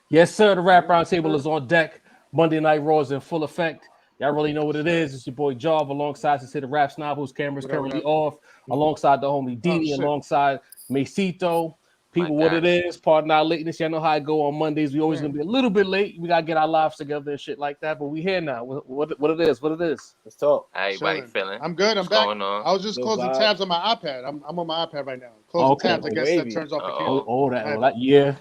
Yes, sir. The Rap Roundtable is on deck. Monday Night Raw is in full effect. Y'all really know what it is. It's your boy Jarv alongside the Rap Snob, whose camera's currently off, alongside the homie Diddy, alongside Macito. People, what it is, pardon our lateness. Y'all know how I go on Mondays. We always gonna be a little bit late. We gotta get our lives together and shit like that. But we here now. What it is? Let's talk. How everybody feeling? I'm good. I'm back. I was just closing tabs on my iPad. I'm on my iPad right now. Closing tabs. I guess that turns off the camera. That yeah.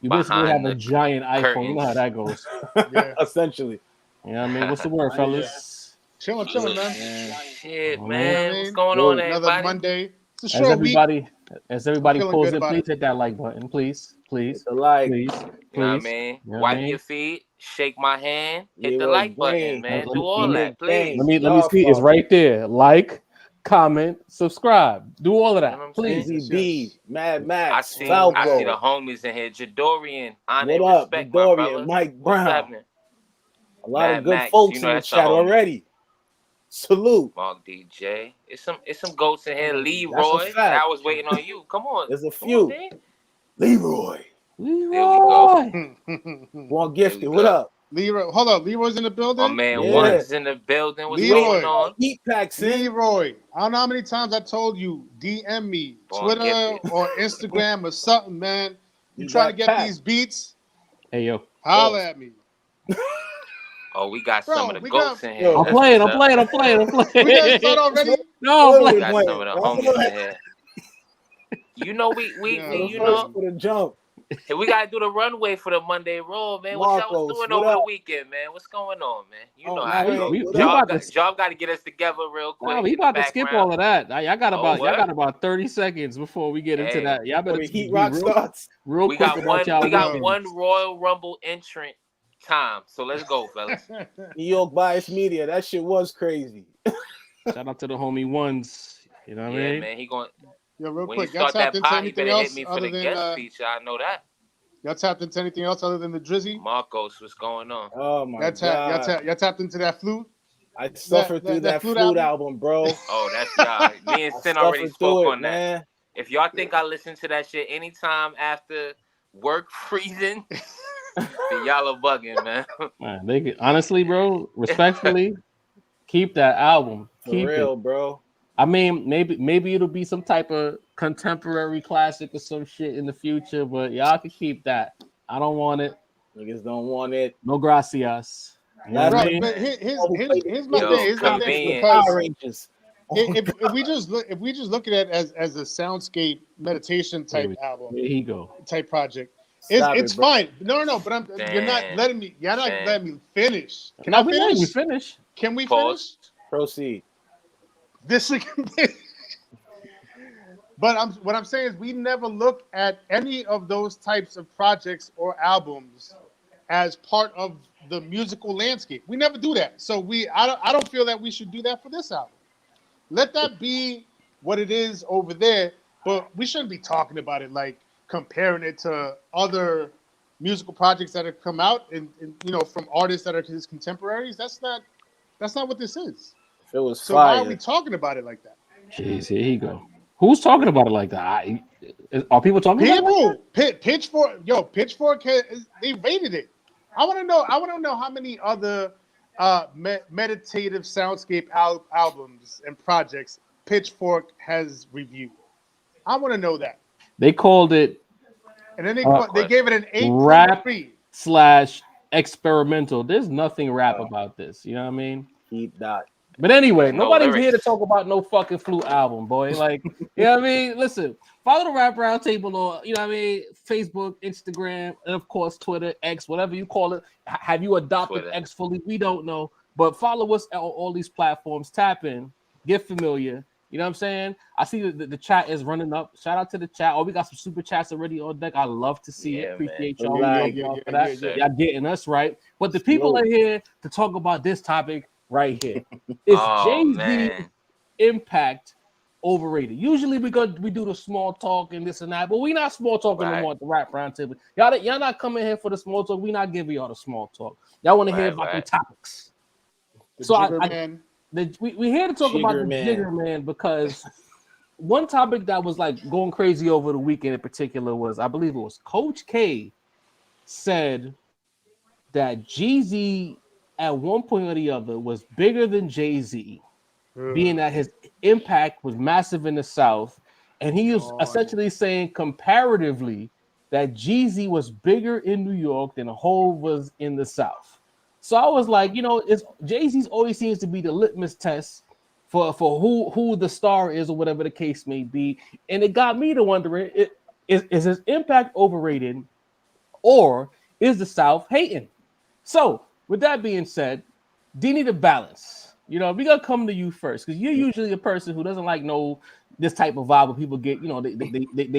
You basically have a giant iPhone. You know how that goes. Yeah, essentially. You know what I mean? What's the word, fellas? Chilling, man. Shit, man. What's going on, everybody? Another Monday. It's a short week. As everybody pulls in, please hit that like button. Please. Hit the like. Please. You know what I mean? Wipe your feet, shake my hand, hit the like button, man. Do all that, please. Let me see. It's right there. Like, comment, subscribe. Do all of that, please. B, Mad Max, I see the homies in here. Jadorian, honor and respect, my brother. Mike Brown. A lot Mad of good Max, folks in the chat already. Salute. Mark DJ. It's some goats in here. Leroy. I was waiting on you. Come on. There's a few. Leroy. There we go. One gifted. What up? Leroy, hold up. Leroy's in the building. Oh man, One's in the building. What's going on? Heat packs in. Leroy, I don't know how many times I told you, DM me, Twitter or Instagram or something, man. You trying to get these beats? Hey yo, holla at me. Oh, we got some of the goats in here. I'm playing. We got start already? No, I'm playing. We got some of the homies in here. You know, we you know. For the jump. Hey, we gotta do the runway for the Monday Raw, man. What y'all was doing over the weekend, man? What's going on, man? You know how Job got to get us together real quick. No, we about to skip all of that. Y'all got about 30 seconds before we get into that. Y'all better Heat Rock starts. Real quick. We got one Royal Rumble entrant time, so let's go, fellas. New York Bias Media. That shit was crazy. Shout out to the homie Ones. You know what I mean? Yeah, man. He going. Yo, real when quick, you start that pod, he better hit me for the guest feature. I know that. Y'all tapped into anything else other than the Drizzy? Marcos, what's going on? Oh my god! Y'all tapped into that flute? I suffered through that flute album, bro. Oh, that's y'all. Me and Sin already spoke on that. Man. If y'all think I listen to that shit anytime after work freezing, then y'all are bugging, man. Man, they could, honestly, bro, respectfully, keep that album. Keep real, it, bro. I mean, maybe it'll be some type of contemporary classic or some shit in the future, but y'all can keep that. I don't want it. Niggas don't want it. No gracias. You know what I mean? Here's my thing. Because if we just look at it as a soundscape meditation type album, there he go. Type project. It's fine. No, but you're not letting me. You're not letting me finish. Can I finish? Can we finish? Proceed. But what I'm saying is we never look at any of those types of projects or albums as part of the musical landscape. We never do that. So I don't feel that we should do that for this album. Let that be what it is over there, but we shouldn't be talking about it like comparing it to other musical projects that have come out and from artists that are his contemporaries. That's not what this is. It was so fire. Why are we talking about it like that? Jeez, here you go. Who's talking about it like that? Are people talking about it? Pitchfork, they rated it. I want to know how many other meditative soundscape albums and projects Pitchfork has reviewed. I want to know that. They called it, and then they gave it an 8 rap / experimental. There's nothing rap about this. You know what I mean? Keep that. But anyway, nobody's here to talk about no fucking flute album, boy. Like, you know what I mean? Listen, follow the Rap Roundtable on, you know what I mean, Facebook, Instagram, and of course Twitter, X, whatever you call it. Have you adopted Twitter. X fully? We don't know. But follow us on all these platforms. Tap in, get familiar. You know what I'm saying? I see the chat is running up. Shout out to the chat. Oh, we got some super chats already on deck. I love to see it. Appreciate y'all. Y'all for that. Y'all getting us right. But the people are here to talk about this topic right here. Is Jay-Z impact overrated? Usually we do the small talk and this and that, but we not small talking anymore at the Rap Roundtable. Y'all not coming here for the small talk. We not giving y'all the small talk. Y'all want to hear about the topics. We here to talk about the Jigger Man because one topic that was like going crazy over the weekend in particular was, I believe it was Coach K said that Jeezy at one point or the other was bigger than Jay-Z, being that his impact was massive in the South. And he was essentially saying comparatively that Jeezy was bigger in New York than Hov was in the South. So I was like, it's Jay-Z's always seems to be the litmus test for who the star is or whatever the case may be. And it got me to wondering, is his impact overrated or is the South hating? So with that being said, do you need a balance? We're gonna come to you first because you're usually a person who doesn't like this type of vibe where people get, they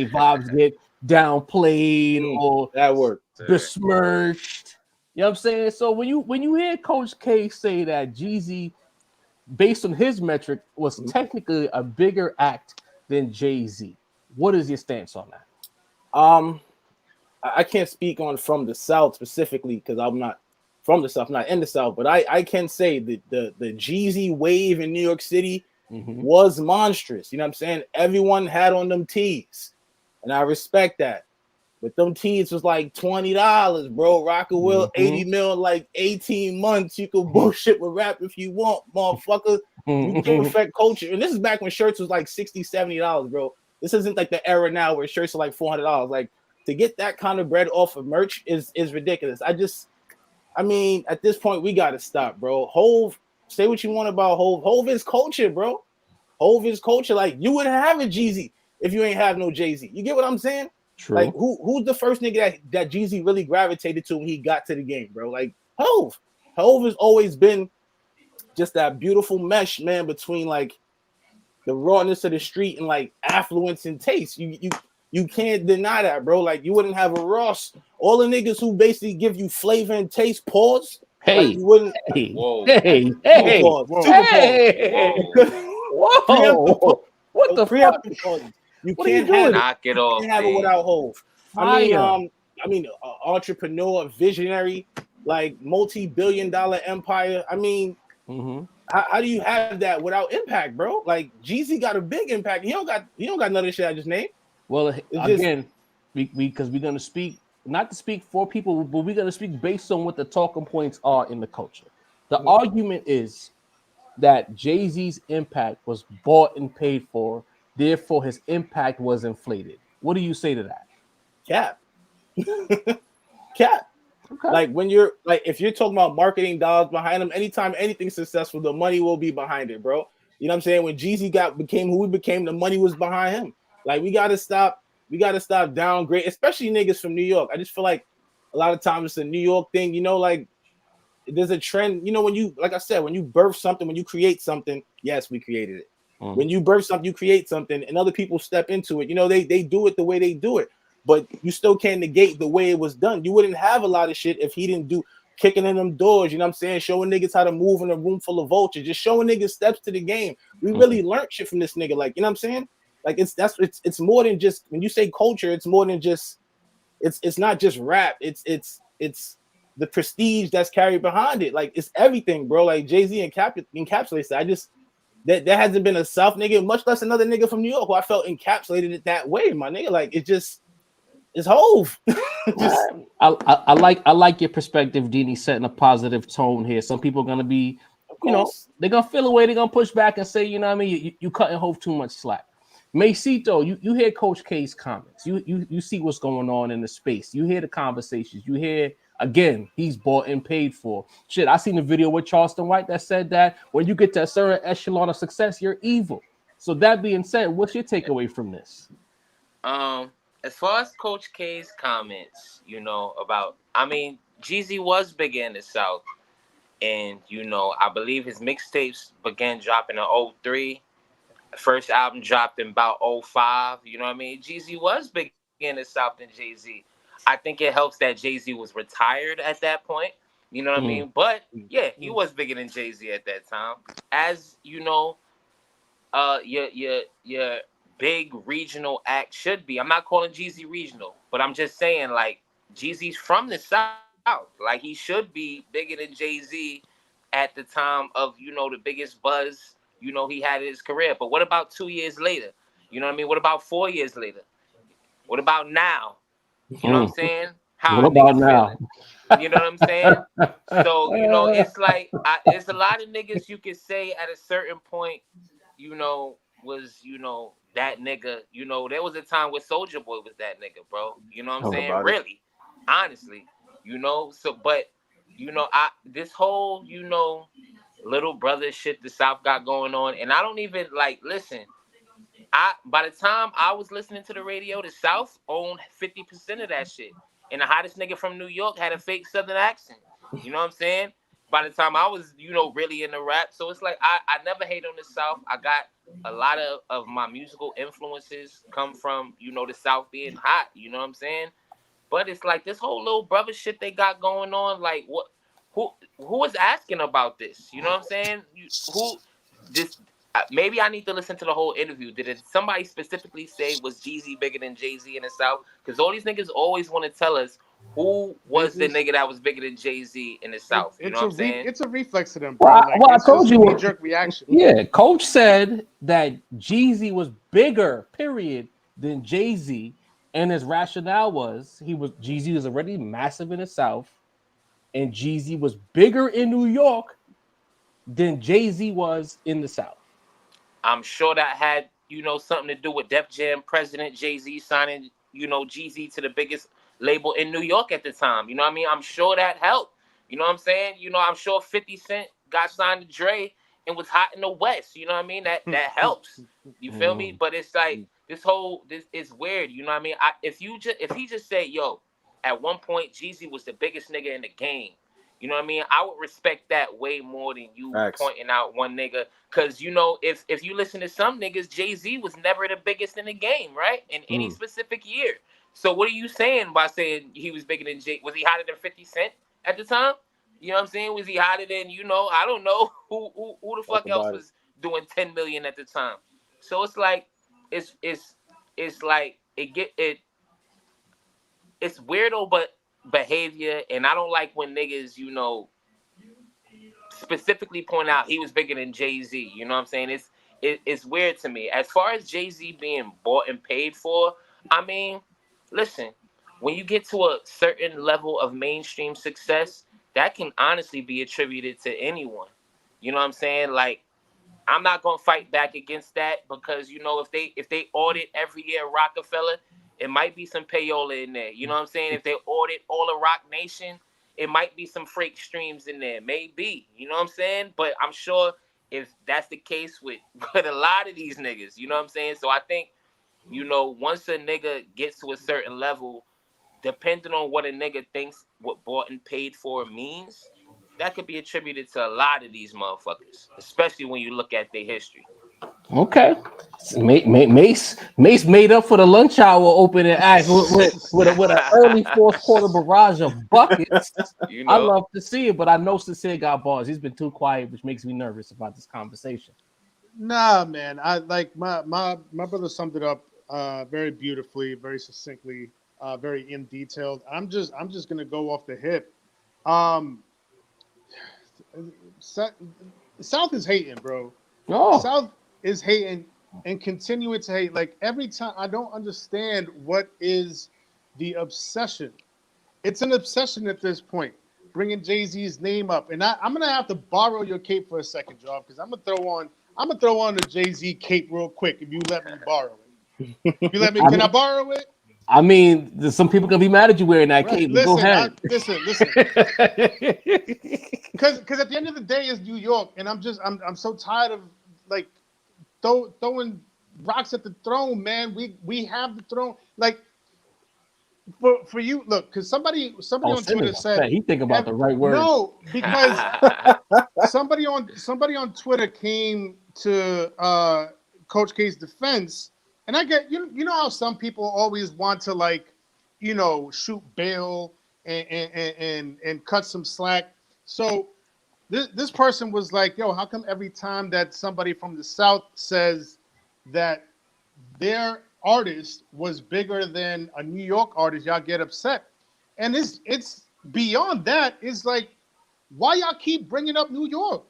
vibes get downplayed or that word besmirched. You know what I'm saying? So when you hear Coach K say that Jeezy, based on his metric, was technically a bigger act than Jay-Z, what is your stance on that? I can't speak on from the South specifically because I'm not from the South, not in the South, but I can say that the Jeezy wave in New York City was monstrous. You know what I'm saying? Everyone had on them tees, and I respect that. But them tees was like $20, bro. Rock and Will, 80 mil, like 18 months. You can bullshit with rap if you want, motherfucker. You can't affect culture. And this is back when shirts was like $60, $70, bro. This isn't like the era now where shirts are like $400. Like, to get that kind of bread off of merch is ridiculous. I mean, at this point, we got to stop, bro. Hov, say what you want about Hov. Hov is culture, bro. Hov is culture. Like, you wouldn't have a Jeezy if you ain't have no Jay-Z. You get what I'm saying? True. Like, who's the first nigga that Jeezy really gravitated to when he got to the game, bro? Like, Hov. Hov has always been just that beautiful mesh, man, between, like, the rawness of the street and, like, affluence and taste. You can't deny that, bro. Like, you wouldn't have a Ross. All the niggas who basically give you flavor and taste, pause. Hey, like you wouldn't. Hey, whoa, hey, hey, whoa, whoa. What the fuck? You what can't have knock it off. You can't have it without Hov. Fire. I mean, entrepreneur, visionary, like multi-billion-dollar empire. I mean, how do you have that without impact, bro? Like, Jeezy got a big impact. He don't got none of this shit I just named. Well, again, because we're gonna speak, not to speak for people, but we're gonna speak based on what the talking points are in the culture. The argument is that Jay-Z's impact was bought and paid for, therefore his impact was inflated. What do you say to that? Cap. Okay. Like, when you're like, if you're talking about marketing dollars behind them, anytime anything's successful, the money will be behind it, bro. You know what I'm saying? When Jeezy became who he became, the money was behind him. Like, we gotta stop downgrade, especially niggas from New York. I just feel like a lot of times it's a New York thing, like there's a trend, when you, like I said, when you birth something, when you create something, yes, we created it. When you birth something, you create something, and other people step into it. They do it the way they do it, but you still can't negate the way it was done. You wouldn't have a lot of shit if he didn't do kicking in them doors, you know what I'm saying? Showing niggas how to move in a room full of vultures, just showing niggas steps to the game. We really learned shit from this nigga, like, you know what I'm saying? Like, it's more than just, when you say culture, it's more than just, it's not just rap. It's the prestige that's carried behind it. Like, it's everything, bro. Like, Jay-Z encapsulates that. There hasn't been a South nigga, much less another nigga from New York, who I felt encapsulated it that way, my nigga. Like, it's Hov. I like your perspective, Dini, setting a positive tone here. Some people are gonna be, they're gonna feel away, they're gonna push back and say, you know what I mean, you cutting Hov too much slack. Macito, you hear Coach K's comments. You see what's going on in the space. You hear the conversations. You hear, again, he's bought and paid for. Shit, I seen a video with Charleston White that said that when you get to a certain echelon of success, you're evil. So that being said, what's your takeaway from this? As far as Coach K's comments, about, I mean, Jeezy was bigger in the South. And, I believe his mixtapes began dropping in 2003. First album dropped in about 2005. You know what I mean? Jeezy was bigger in the South than Jay-Z. I think it helps that Jay-Z was retired at that point. You know what I mean? But yeah, he was bigger than Jay-Z at that time. As you know, your big regional act should be. I'm not calling Jeezy regional, but I'm just saying, like, Jeezy's from the South. Like, he should be bigger than Jay-Z at the time of, the biggest buzz he had in his career. But what about 2 years later? You know what I mean? What about 4 years later? What about now? You know what I'm saying? how what about now? You know what I'm saying? So, it's like there's a lot of niggas you could say at a certain point, was, that nigga. There was a time where Soulja Boy was that nigga, bro. You know what I'm saying? Really, honestly, So, but, this whole, little brother shit the South got going on, and I don't even listen. By the time I was listening to the radio, the South owned 50% of that shit. And the hottest nigga from New York had a fake Southern accent. You know what I'm saying? By the time I was, really into rap. So it's like I never hate on the South. I got a lot of my musical influences come from, the South being hot. You know what I'm saying? But it's like this whole little brother shit they got going on. Like what? Who is asking about this? You know what I'm saying? This? Maybe I need to listen to the whole interview. Did somebody specifically say was Jeezy bigger than Jay-Z in the South? Because all these niggas always want to tell us who was the nigga that was bigger than Jay-Z in the South. You know what I'm saying? It's a reflex to them, bro. Well, I told you. Knee-jerk reaction. Yeah, Coach said that Jeezy was bigger, period, than Jay-Z, and his rationale was Jeezy was already massive in the South, and Jeezy was bigger in New York than Jay-Z was in the South. I'm sure that had, something to do with Def Jam president Jay-Z signing, Jeezy to the biggest label in New York at the time. You know what I mean? I'm sure that helped. You know what I'm saying? I'm sure 50 Cent got signed to Dre and was hot in the West. You know what I mean? That helps. You feel me? But it's like this is weird. You know what I mean? If he just said, yo, at one point Jeezy was the biggest nigga in the game. You know what I mean? I would respect that way more than you pointing out one nigga. Because, if you listen to some niggas, Jay-Z was never the biggest in the game, right? In any specific year. So what are you saying by saying he was bigger than Jay? Was he hotter than 50 Cent at the time? You know what I'm saying? Was he hotter than, I don't know who the fuck else was doing 10 million at the time. So it's like, it's like, it's weirdo, but behavior, and I don't like when niggas, specifically point out he was bigger than Jay-Z. You know what I'm saying? It's weird to me. As far as Jay-Z being bought and paid for, I mean, listen, when you get to a certain level of mainstream success, that can honestly be attributed to anyone. You know what I'm saying? Like, I'm not gonna fight back against that because if they audit every year Rockefeller, it might be some payola in there. You know what I'm saying? If they audit all of Rock Nation, it might be some freight streams in there. Maybe. You know what I'm saying? But I'm sure if that's the case with a lot of these niggas, you know what I'm saying? So I think, once a nigga gets to a certain level, depending on what a nigga thinks what bought and paid for means, that could be attributed to a lot of these motherfuckers, especially when you look at their history. Okay. Mace made up for the lunch hour opening act with an early fourth quarter barrage of buckets. I love to see it, but I know Sincere got bars. He's been too quiet, which makes me nervous about this conversation. Nah, man. I like my brother summed it up very beautifully, very succinctly, very in detailed. I'm just gonna go off the hip. South is hating, bro. Oh. South is hating and continuing to hate. Like every time, I don't understand what is the obsession. It's an obsession at this point, bringing Jay-Z's name up. And I'm gonna have to borrow your cape for a second, Job, because I'm gonna throw on the Jay-Z cape real quick if you let me borrow it. You let me? Can I borrow it? I mean, some people can be mad at you wearing that cape. Listen, go ahead. Listen. Because at the end of the day, it's New York, and I'm so tired of like throwing rocks at the throne, man. We have the throne. Like for you, look, because somebody on Twitter said he think about the right word. No, because somebody on Twitter came to Coach K's defense. And I get you know how some people always want to shoot bail and cut some slack. So this person was like, yo, how come every time that somebody from the South says that their artist was bigger than a New York artist, y'all get upset? And it's beyond that. It's like, why y'all keep bringing up New York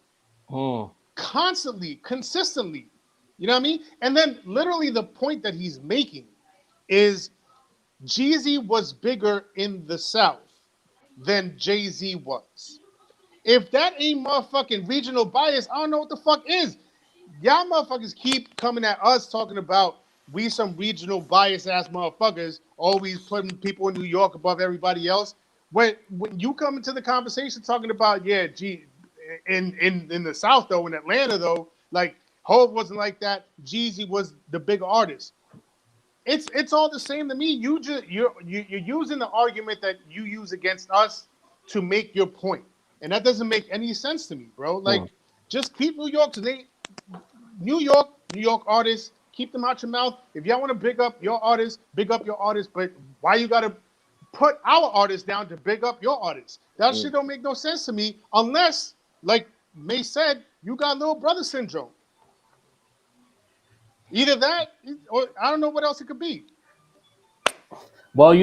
constantly, consistently? You know what I mean? And then literally the point that he's making is Jeezy was bigger in the South than Jay-Z was. If that ain't motherfucking regional bias, I don't know what the fuck is. Y'all motherfuckers keep coming at us talking about we some regional bias ass motherfuckers, always putting people in New York above everybody else. When you come into the conversation talking about in the South though, in Atlanta though, like Hov wasn't like that. Jeezy was the big artist. It's all the same to me. You're using the argument that you use against us to make your point, and that doesn't make any sense to me, bro. Like, just keep New York today. New York artists, keep them out your mouth. If y'all want to big up your artists, big up your artists. But why you gotta put our artists down to big up your artists? That shit don't make no sense to me unless, like May said, you got little brother syndrome. Either that, or I don't know what else it could be. Well,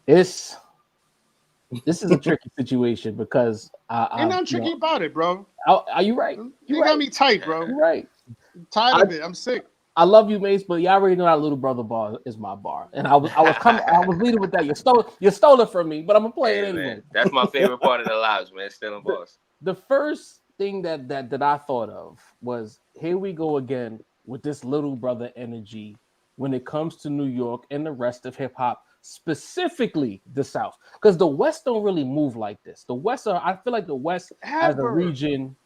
this is a tricky situation because ain't nothing tricky about it, bro. Are you right? You got me tight, bro. You're right. I'm tired of it. I'm sick. I love you, Mace, but y'all already know that little brother bar is my bar, and I was leading with that. You stole it from me, but I'm gonna play it anyway. Man, that's my favorite part of the lives, man. Stealing bars. The first thing that I thought of was, here we go again with this little brother energy when it comes to New York and the rest of hip hop, specifically the South, because the West don't really move like this. I feel like the West as a region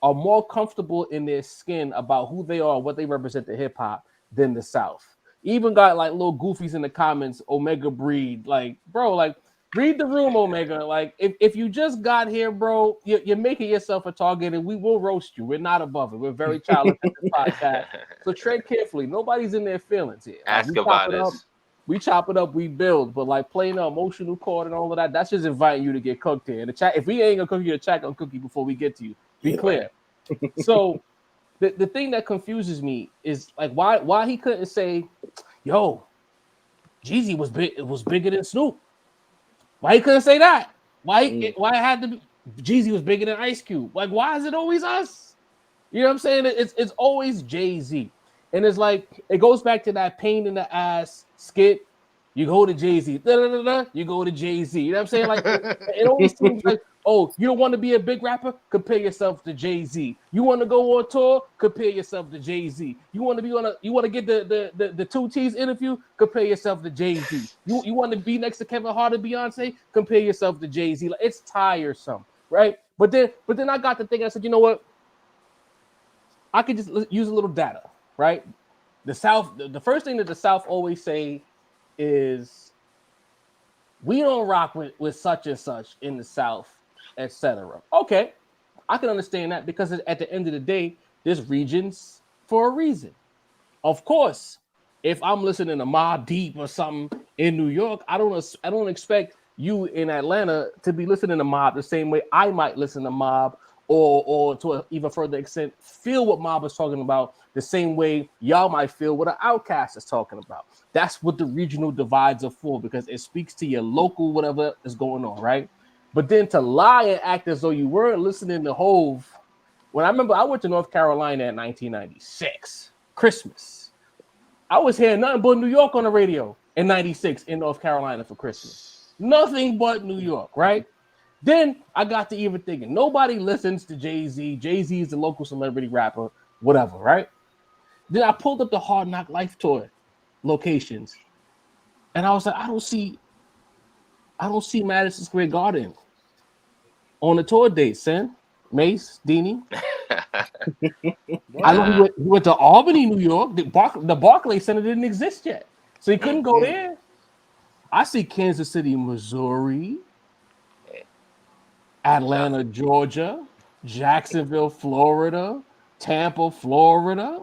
are more comfortable in their skin about who they are, what they represent to hip hop than the South. Even got like little goofies in the comments, Omega Breed, like, bro, like, read the room, Omega. Like, if you just got here, bro, you're making yourself a target, and we will roast you. We're not above it. We're very childish at this podcast. So tread carefully. Nobody's in their feelings here. Ask about us. We chop it up, we build. But like playing the emotional chord and all of that, that's just inviting you to get cooked here. In the chat, if we ain't gonna cook you, the chat gonna cook you before we get to you. Be clear. So the thing that confuses me is like why he couldn't say, yo, Jeezy was big. It was bigger than Snoop. Why he couldn't say that? Why it had to be Jeezy was bigger than Ice Cube? Like, why is it always us? You know what I'm saying? It's always Jay-Z. And it's like, it goes back to that pain in the ass skit. You go to Jay-Z, you go to Jay-Z. You know what I'm saying? Like, it always seems like, oh, you don't want to be a big rapper? Compare yourself to Jay-Z. You want to go on tour? Compare yourself to Jay-Z. You want to get the 2 T's interview? Compare yourself to Jay-Z. You want to be next to Kevin Hart and Beyonce? Compare yourself to Jay-Z. Like, it's tiresome, right? But then I got to thinking, I said, you know what? I could just use a little data, right? The South, the first thing that the South always say is, we don't rock with such and such in the South, etc. Okay, I can understand that, because at the end of the day, there's regions for a reason. Of course, if I'm listening to Mobb Deep or something in New York, I don't expect you in Atlanta to be listening to Mobb the same way I might listen to Mobb, or to an even further extent, feel what Mobb is talking about the same way y'all might feel what an Outkast is talking about. That's what the regional divides are for, because it speaks to your local whatever is going on, right? But then to lie and act as though you weren't listening to Hove. When I remember I went to North Carolina in 1996, Christmas. I was hearing nothing but New York on the radio in 96 in North Carolina for Christmas. Nothing but New York, right? Then I got to even thinking, nobody listens to Jay-Z. Jay-Z is the local celebrity rapper, whatever, right? Then I pulled up the Hard Knock Life tour locations, and I was like, I don't see Madison Square Garden on the tour date, son. Mace, Deanie. I know he went to Albany, New York. The Barclays Center didn't exist yet, so he couldn't go there. I see Kansas City, Missouri, Atlanta, Georgia, Jacksonville, Florida, Tampa, Florida,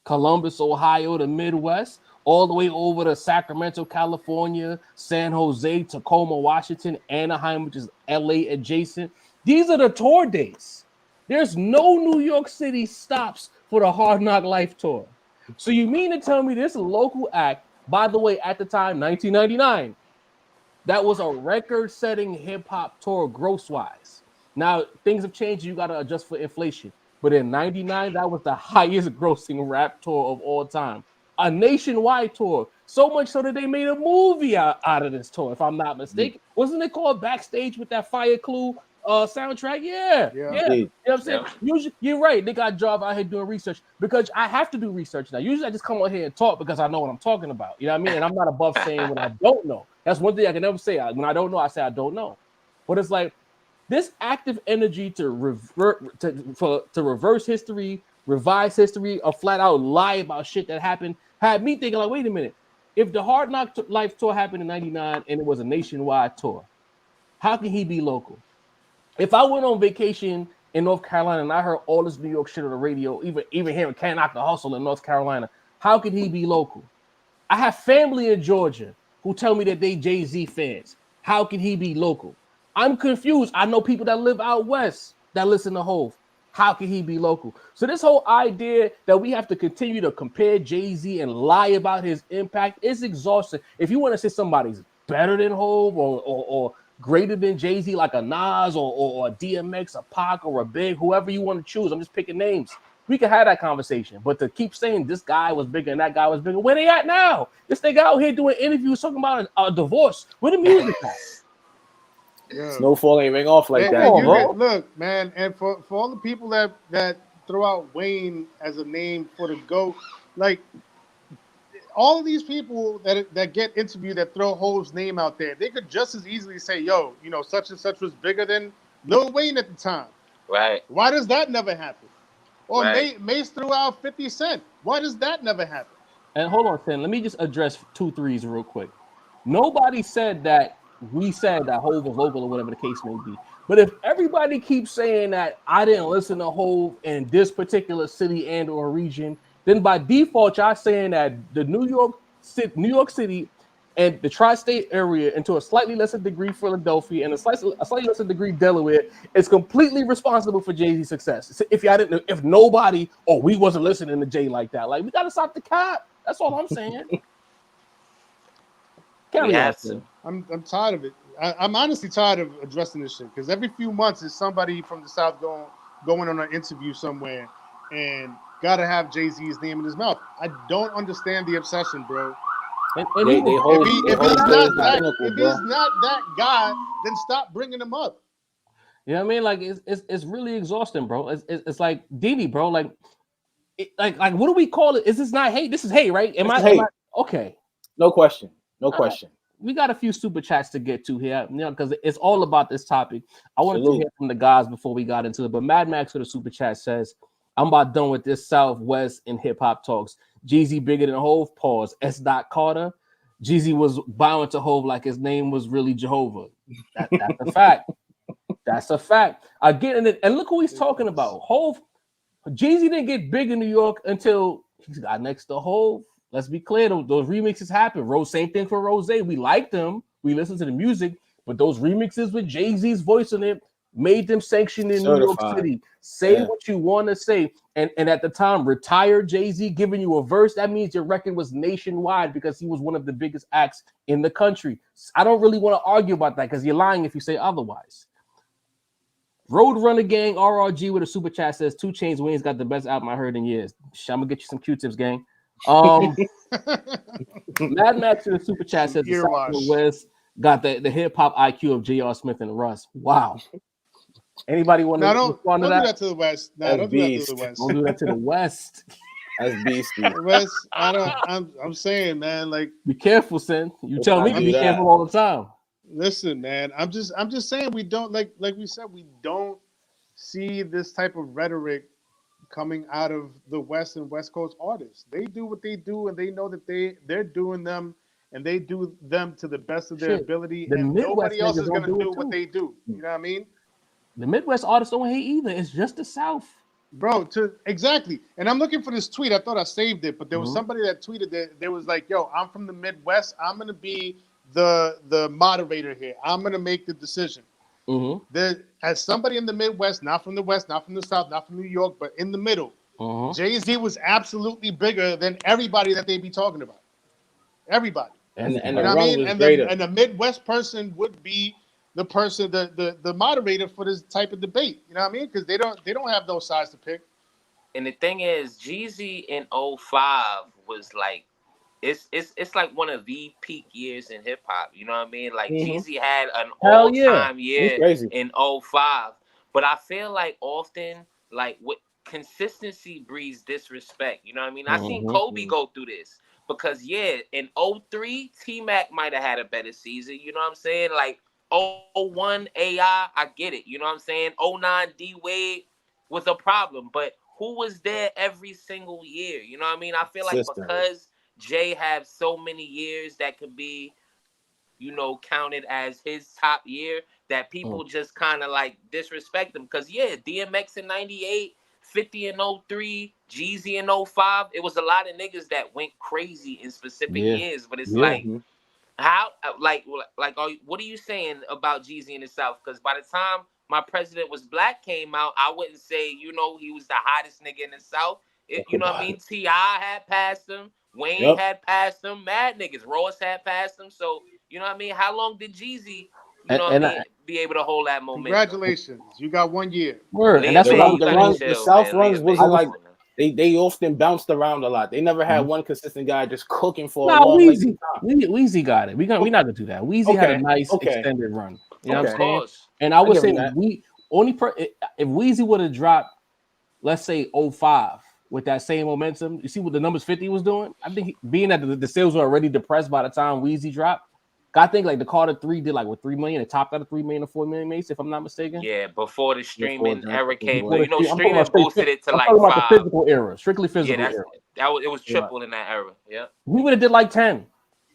Columbus, Ohio, the Midwest, all the way over to Sacramento, California, San Jose, Tacoma, Washington, Anaheim, which is LA adjacent. These are the tour dates. There's no New York City stops for the Hard Knock Life tour. So you mean to tell me this local act, by the way, at the time, 1999, that was a record-setting hip-hop tour gross-wise. Now, things have changed. You got to adjust for inflation. But in 99, that was the highest grossing rap tour of all time. A nationwide tour. So much so that they made a movie out of this tour, if I'm not mistaken. Wasn't it called Backstage with that Fire Clue soundtrack? Yeah. You know what I'm saying? Usually, you're right. They got a job out here doing research because I have to do research now. Usually, I just come on here and talk because I know what I'm talking about. You know what I mean? And I'm not above saying what I don't know. That's one thing I can never say. When I don't know, I say I don't know. But it's like this active energy to reverse history, revise history, or flat out lie about shit that happened had me thinking like, wait a minute. If the Hard Knock Life tour happened in '99 and it was a nationwide tour, how can he be local? If I went on vacation in North Carolina and I heard all this New York shit on the radio, even hearing Can't Knock the Hustle in North Carolina, how could he be local? I have family in Georgia who tell me that they Jay-Z fans. How can he be local? I'm confused. I know people that live out west that listen to Hov. How can he be local? So this whole idea that we have to continue to compare Jay-Z and lie about his impact is exhausting. If you want to say somebody's better than Hov or greater than Jay-Z, like a Nas or a DMX, a Pac, or a Big, whoever you want to choose, I'm just picking names. We can have that conversation. But to keep saying this guy was bigger and that guy was bigger, where they at now? This nigga out here doing interviews talking about a divorce. Where the music at? Snowfall ain't ring off like that. Look, man, and for all the people that throw out Wayne as a name for the GOAT, like all of these people that get interviewed that throw Hov's name out there, they could just as easily say, yo, you know, such and such was bigger than Lil Wayne at the time. Right. Why does that never happen? Or Mace threw out 50 Cent. Why does that never happen? And hold on, Sam. Let me just address 2 3s real quick. Nobody said that we said that Hov was local or whatever the case may be. But if everybody keeps saying that I didn't listen to Hov in this particular city and or region, then by default, y'all saying that the New York City and the tri-state area, and to a slightly lesser degree Philadelphia and a slightly lesser degree Delaware, is completely responsible for Jay-Z's success. If nobody or we wasn't listening to Jay like that, like we gotta stop the cap. That's all I'm saying. I'm tired of it. I'm honestly tired of addressing this shit because every few months is somebody from the South going on an interview somewhere and gotta have Jay-Z's name in his mouth. I don't understand the obsession, bro. And if he's not that guy, then stop bringing him up. You know what I mean? Like it's really exhausting, bro. It's like Diddy, bro. Like what do we call it? Is this not hate? This is hate, right? Am I okay? No question. No question. We got a few super chats to get to here, you know, because it's all about this topic. I wanted to hear from the guys before we got into it, but Mad Max with a super chat says, "I'm about done with this Southwest and hip hop talks. Jeezy bigger than Hov. Pause. S. Carter. Jeezy was bowing to Hov like his name was really Jehovah. That's a fact. That's a fact. Again, and look who he's talking about. Hov. Jeezy didn't get big in New York until he got next to Hov. Let's be clear, those remixes happened. Same thing for Rose. We liked them. We listened to the music, but those remixes with Jay-Z's voice in it made them sanctioned in New York City. Say what you want to say. And at the time, retired Jay-Z giving you a verse, that means your record was nationwide because he was one of the biggest acts in the country. I don't really want to argue about that because you're lying if you say otherwise. Roadrunner Gang RRG with a super chat says 2 Chainz Wayne's got the best album I heard in years. I'm gonna get you some Q-tips, gang. Mad Max in the super chat says the Southwest got the hip hop IQ of J.R. Smith and Russ. Wow. Anybody want to respond to that? Don't do that to the West. No, don't do that to the West. Don't do that to the West. That's beastie. The West, I'm saying, man, like be careful, Sin. You tell me to be careful all the time. Listen, man, I'm just saying we don't like we said, we don't see this type of rhetoric coming out of the West and West Coast artists. They do what they do, and they know that they're doing them, and they do them to the best of their ability, and nobody else is going to do what they do. You know what I mean? The Midwest artists don't hate either. It's just the South. Bro, exactly. And I'm looking for this tweet. I thought I saved it, but there was somebody that tweeted that there was like, yo, I'm from the Midwest. I'm going to be the moderator here. I'm going to make the decision. As somebody in the Midwest, not from the West, not from the South, not from New York, but in the middle, Jay-Z was absolutely bigger than everybody that they be talking about. Everybody. And you know what I mean? And the Midwest person would be the person, the moderator for this type of debate. You know what I mean? Because they don't have those sides to pick. And the thing is, Jeezy in 05 was like, it's like one of the peak years in hip hop. You know what I mean? Like Jeezy had an Hell all-time yeah. year in 05. But I feel like often, like what consistency breeds disrespect. You know what I mean? I seen Kobe go through this because in 03, T-Mac might have had a better season. You know what I'm saying? Like 01 AI, I get it. You know what I'm saying? 09 D Wade was a problem, but who was there every single year? You know what I mean? I feel like because Jay have so many years that could be, you know, counted as his top year, that people just kind of like disrespect him. Because DMX in 98, 50 in 03, Jeezy in 05, it was a lot of niggas that went crazy in specific years. But it's like, how, what are you saying about Jeezy in the South? Because by the time My President Was Black came out, I wouldn't say, you know, he was the hottest nigga in the South. You know what I mean? T.I. had passed him. Wayne had passed him. Mad niggas. Ross had passed him. So, you know what I mean? How long did Jeezy, be able to hold that momentum? Congratulations. You got 1 year. Word. And that's what the South runs wasn't like they often bounced around a lot. They never had one consistent guy just cooking for a long Weezy. Weezy got it. We're not gonna do that. Weezy had a nice extended run. You know what I'm saying? And I would say if Weezy would have dropped, let's say 05 with that same momentum, you see what the numbers 50 was doing? I think being that the sales were already depressed by the time Weezy dropped. I think like the Carter 3 did like with 3 million, it topped out of 3 million or 4 million mates, if I'm not mistaken. Yeah, before the streaming era came, you know, streaming boosted it to like 5. About the physical era, strictly physical era. It was triple in that era. Yeah, we would have did like 10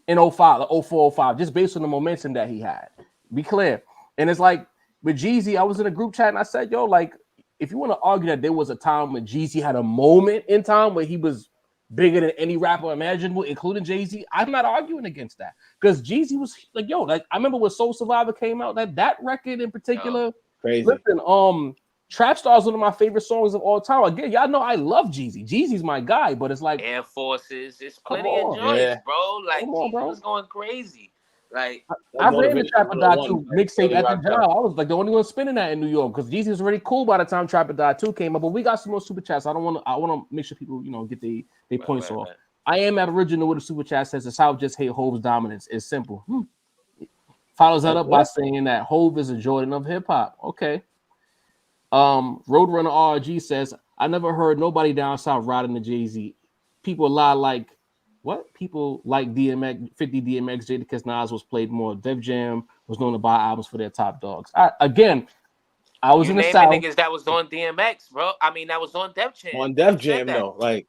in 05, like 04, 05, just based on the momentum that he had. Be clear. And it's like with Jeezy, I was in a group chat and I said, yo, like, if you want to argue that there was a time when Jeezy had a moment in time where he was bigger than any rapper imaginable, including Jay-Z, I'm not arguing against that. Because Jeezy was like, yo, like I remember when Soul Survivor came out, that record in particular, crazy. Listen, Trap Star is one of my favorite songs of all time. Again, y'all know I love Jeezy. Jeezy's my guy, but it's like Air Forces, it's plenty of joints, bro. Like Jeezy was going crazy. Like I ran the Trap or Die 2 mixtape at the job. I was like the only one spinning that in New York because Jeezy was already cool by the time Trap or Die 2 came up. But we got some more super chats. I want to make sure people, you know, get their points off. I am at original with a super chat says the South just hate Hove's dominance. It's simple. Follows that up by saying that Hove is a Jordan of hip hop. Okay. Roadrunner RG says I never heard nobody down south riding the Jay-Z. People lie like what? People like DMX, 50 DMX, Jadakiss Nas was played more. Def Jam was known to buy albums for their top dogs. I was in the South. Niggas that was on DMX, bro. I mean, that was on Def Jam. On Def Jam, though. Like,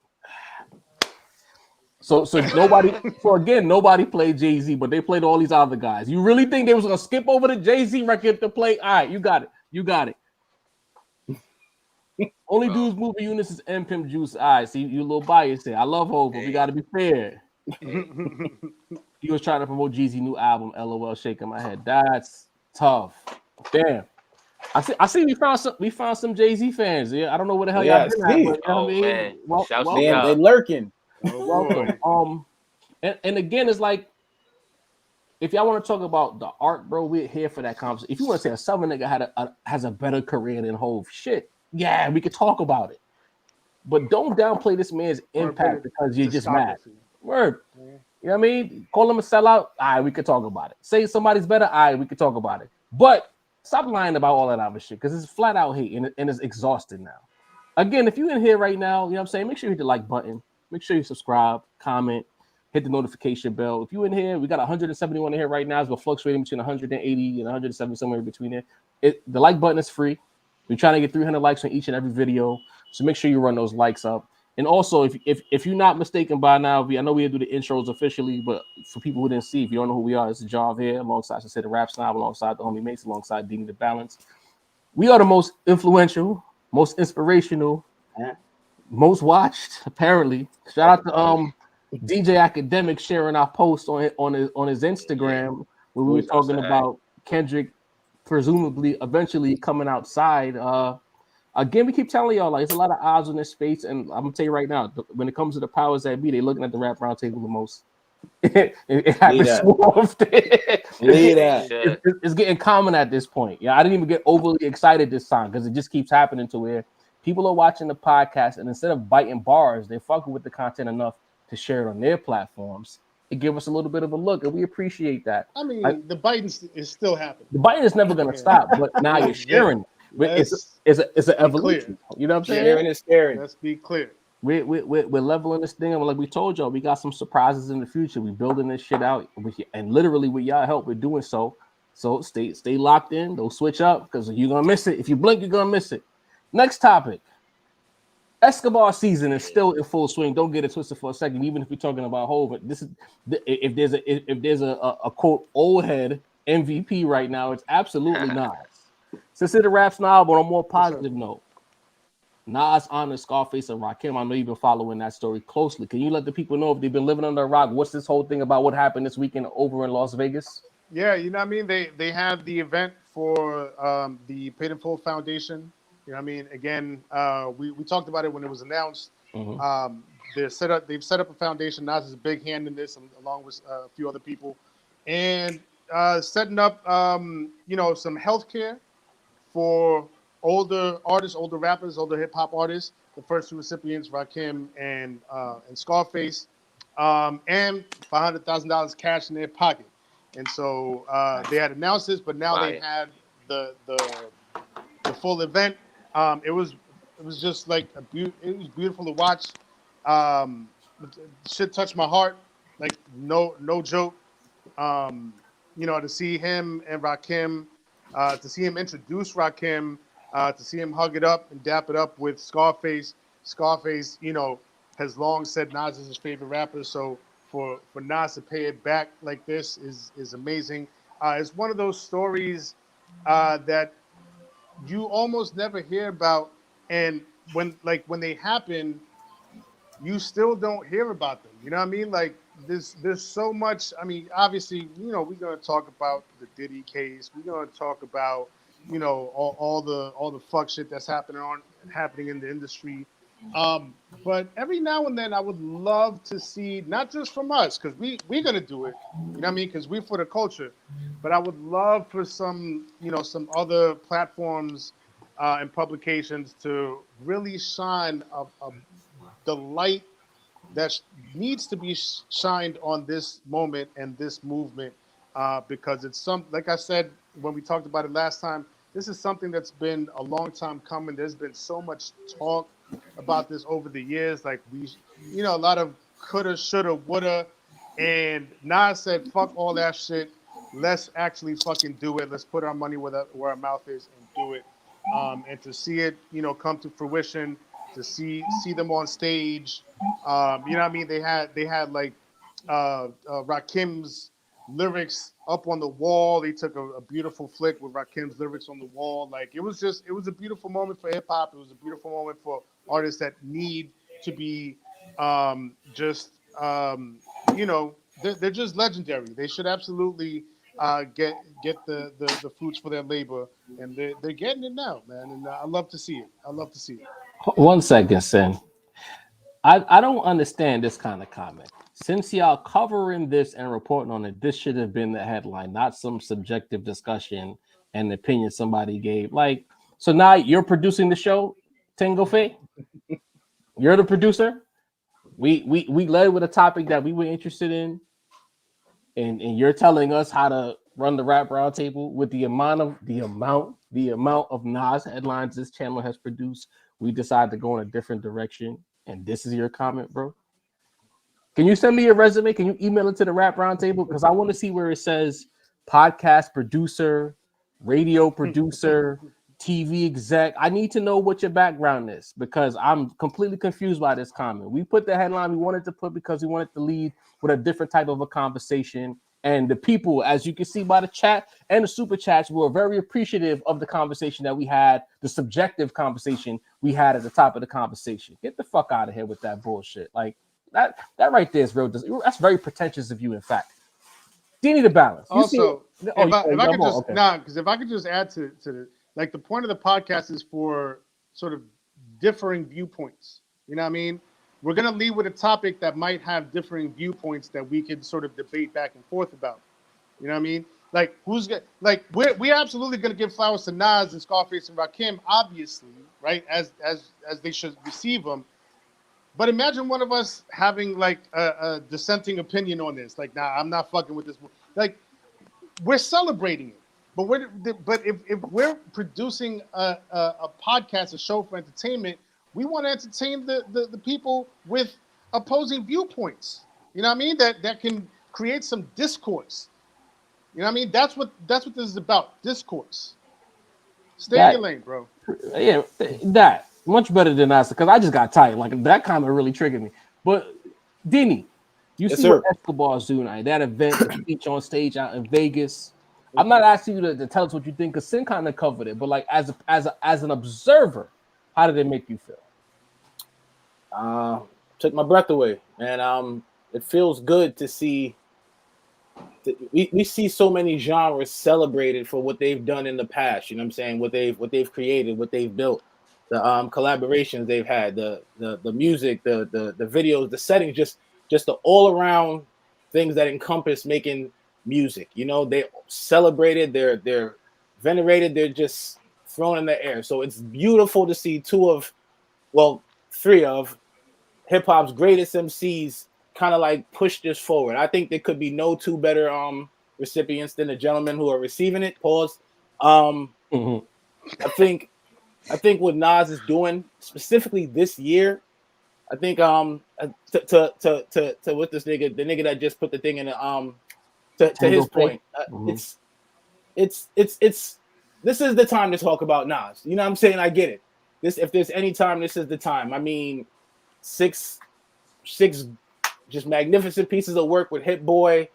so nobody played Jay-Z, but they played all these other guys. You really think they was gonna skip over the Jay-Z record to play? All right, you got it. Only dudes moving units is M Pimp Juice. All right, see, you a little biased there. I love Hov, but we got to be fair. He was trying to promote Jeezy new album. LOL, shaking my head. That's tough. Damn. I see. We found some Jay-Z fans. Yeah, I don't know what the hell y'all been at, but, you know what I mean? Man. Man, they lurking. Welcome. And again, it's like if y'all want to talk about the art, bro, we're here for that conversation. If you want to say a Southern nigga has a better career than Hov, shit. Yeah, we could talk about it, but don't downplay this man's impact because you're just mad. Word, you know what I mean? Call him a sellout. All right, we could talk about it. Say somebody's better. All right, we could talk about it. But stop lying about all that other shit because it's flat out hate and it's exhausting now. Again, if you're in here right now, you know what I'm saying? Make sure you hit the like button. Make sure you subscribe, comment, hit the notification bell. If you're in here, we got 171 in here right now. We're fluctuating between 180 and 170 somewhere in between there. The like button is free. We're trying to get 300 likes on each and every video, so make sure you run those likes up. And also, if you're not mistaken by now, I know we do the intros officially, but for people who didn't see, if you don't know who we are, it's Jav here, alongside the Rap Snob, alongside the homie Mates, alongside Diddy the Balance. We are the most influential, most inspirational, most watched, apparently. Shout out to DJ Academic sharing our post on his Instagram where we were talking about Kendrick presumably eventually coming outside. Again, we keep telling y'all, like, there's a lot of odds in this space, and I'm gonna tell you right now, when it comes to the powers that be, they're looking at the Rap Roundtable the most. It happens so often. It's getting common at this point. Yeah, I didn't even get overly excited this time because it just keeps happening to where people are watching the podcast, and instead of biting bars, they're fucking with the content enough to share it on their platforms, it give us a little bit of a look, and we appreciate that. I mean, the biting is still happening. The biting is never going to stop, but now you're sharing it. It's an evolution. You know what I'm saying? Sharing is scary. Let's be clear. We're leveling this thing, and like we told y'all, we got some surprises in the future. We're building this shit out, and literally with y'all help, we're doing so. So stay locked in. Don't switch up because you're gonna miss it. If you blink, you're gonna miss it. Next topic. Escobar season is still in full swing. Don't get it twisted for a second. Even if we're talking about Hov, but this is if there's a quote old head MVP right now, it's absolutely Nas. Since it a rap snob, but on a more positive note, Nas honors Scarface and Rakim. I know you've been following that story closely. Can you let the people know if they've been living under a rock? What's this whole thing about? What happened this weekend over in Las Vegas? Yeah, you know what I mean. They had the event for the Paid in Full Foundation. You know what I mean? Again, we talked about it when it was announced. Mm-hmm. They've set up a foundation. Nas is a big hand in this, along with a few other people, and setting up some healthcare for older artists, older rappers, older hip hop artists. The first two recipients, Rakim and Scarface, and $500,000 cash in their pocket. And so they had announced this, but now they had the full event. It was just like it was beautiful to watch. Shit touched my heart, like no joke. To see him and Rakim, to see him introduce Rakim, to see him hug it up and dap it up with Scarface. Scarface, has long said Nas is his favorite rapper. So for Nas to pay it back like this is amazing. It's one of those stories that you almost never hear about, and when they happen, you still don't hear about them. You know what I mean? Like there's so much. I mean, obviously, we're gonna talk about the Diddy case. We're gonna talk about all the fuck shit that's happening in the industry. But every now and then, I would love to see, not just from us, because we're gonna do it. You know what I mean? Because we're for the culture. But I would love for some other platforms and publications to really shine the light that needs to be shined on this moment and this movement, because it's like I said when we talked about it last time, this is something that's been a long time coming. There's been so much talk about this over the years, like a lot of coulda, shoulda, woulda, and Nas said, fuck all that shit. Let's actually fucking do it. Let's put our money where our mouth is and do it. And to see it, come to fruition, to see them on stage. You know what I mean? They had like Rakim's lyrics up on the wall. They took a beautiful flick with Rakim's lyrics on the wall. Like it was a beautiful moment for hip hop. It was a beautiful moment for artists that need to be they're just legendary. They should absolutely get the fruits for their labor, and they're getting it now, man. And I love to see it. 1 second, Sin. I don't understand this kind of comment. Since y'all covering this and reporting on it, this should have been the headline, not some subjective discussion and opinion somebody gave. Like, so now you're producing the show, Tango Faye? You're the producer? We led with a topic that we were interested in, and you're telling us how to run the rap round table with the amount of Nas headlines this channel has produced. We decided to go in a different direction, and this is your comment, bro. Can you send me your resume? Can you email it to the Rap Roundtable? Because I want to see where it says podcast producer, radio producer, TV exec. I need to know what your background is, because I'm completely confused by this comment. We put the headline we wanted to put because we wanted to lead with a different type of a conversation. And the people, as you can see by the chat and the super chats, were very appreciative of the conversation that we had, the subjective conversation we had at the top of the conversation. Get the fuck out of here with that bullshit. Like, that right there is real. That's very pretentious of you, in fact. Do you need a balance? Also, if I could just add to the, like, the point of the podcast is for sort of differing viewpoints. You know what I mean? We're going to lead with a topic that might have differing viewpoints that we can sort of debate back and forth about. You know what I mean? Like, we're absolutely going to give flowers to Nas and Scarface and Rakim, obviously, right? As they should receive them. But imagine one of us having like a dissenting opinion on this. Like, nah, I'm not fucking with this. Like, we're celebrating it. But if we're producing a podcast, a show for entertainment, we want to entertain the people with opposing viewpoints. You know what I mean? That can create some discourse. You know what I mean? That's what this is about. Discourse. Stay in your lane, bro. Yeah, that much better than us because I just got tired. Like that comment really triggered me. But Denny, you see what Escobar's doing tonight? That event, the speech on stage out in Vegas. I'm not asking you to tell us what you think because Sin kind of covered it, but like as an observer, how did it make you feel? Took my breath away, and it feels good to see. We see so many genres celebrated for what they've done in the past. You know what I'm saying? What they've created, what they've built, the collaborations they've had, the music, the videos, the settings, just the all around things that encompass making music. You know, they celebrated, they're venerated, they're just thrown in the air. So it's beautiful to see three of hip hop's greatest MCs kind of like push this forward. I think there could be no two better recipients than the gentlemen who are receiving it. Pause. I think what Nas is doing specifically this year, I think to what this nigga, the nigga that just put the thing in the to his point, it's this is the time to talk about Nas. You know what I'm saying? I get it. If there's any time, this is the time. I mean, six just magnificent pieces of work with Hit Boy,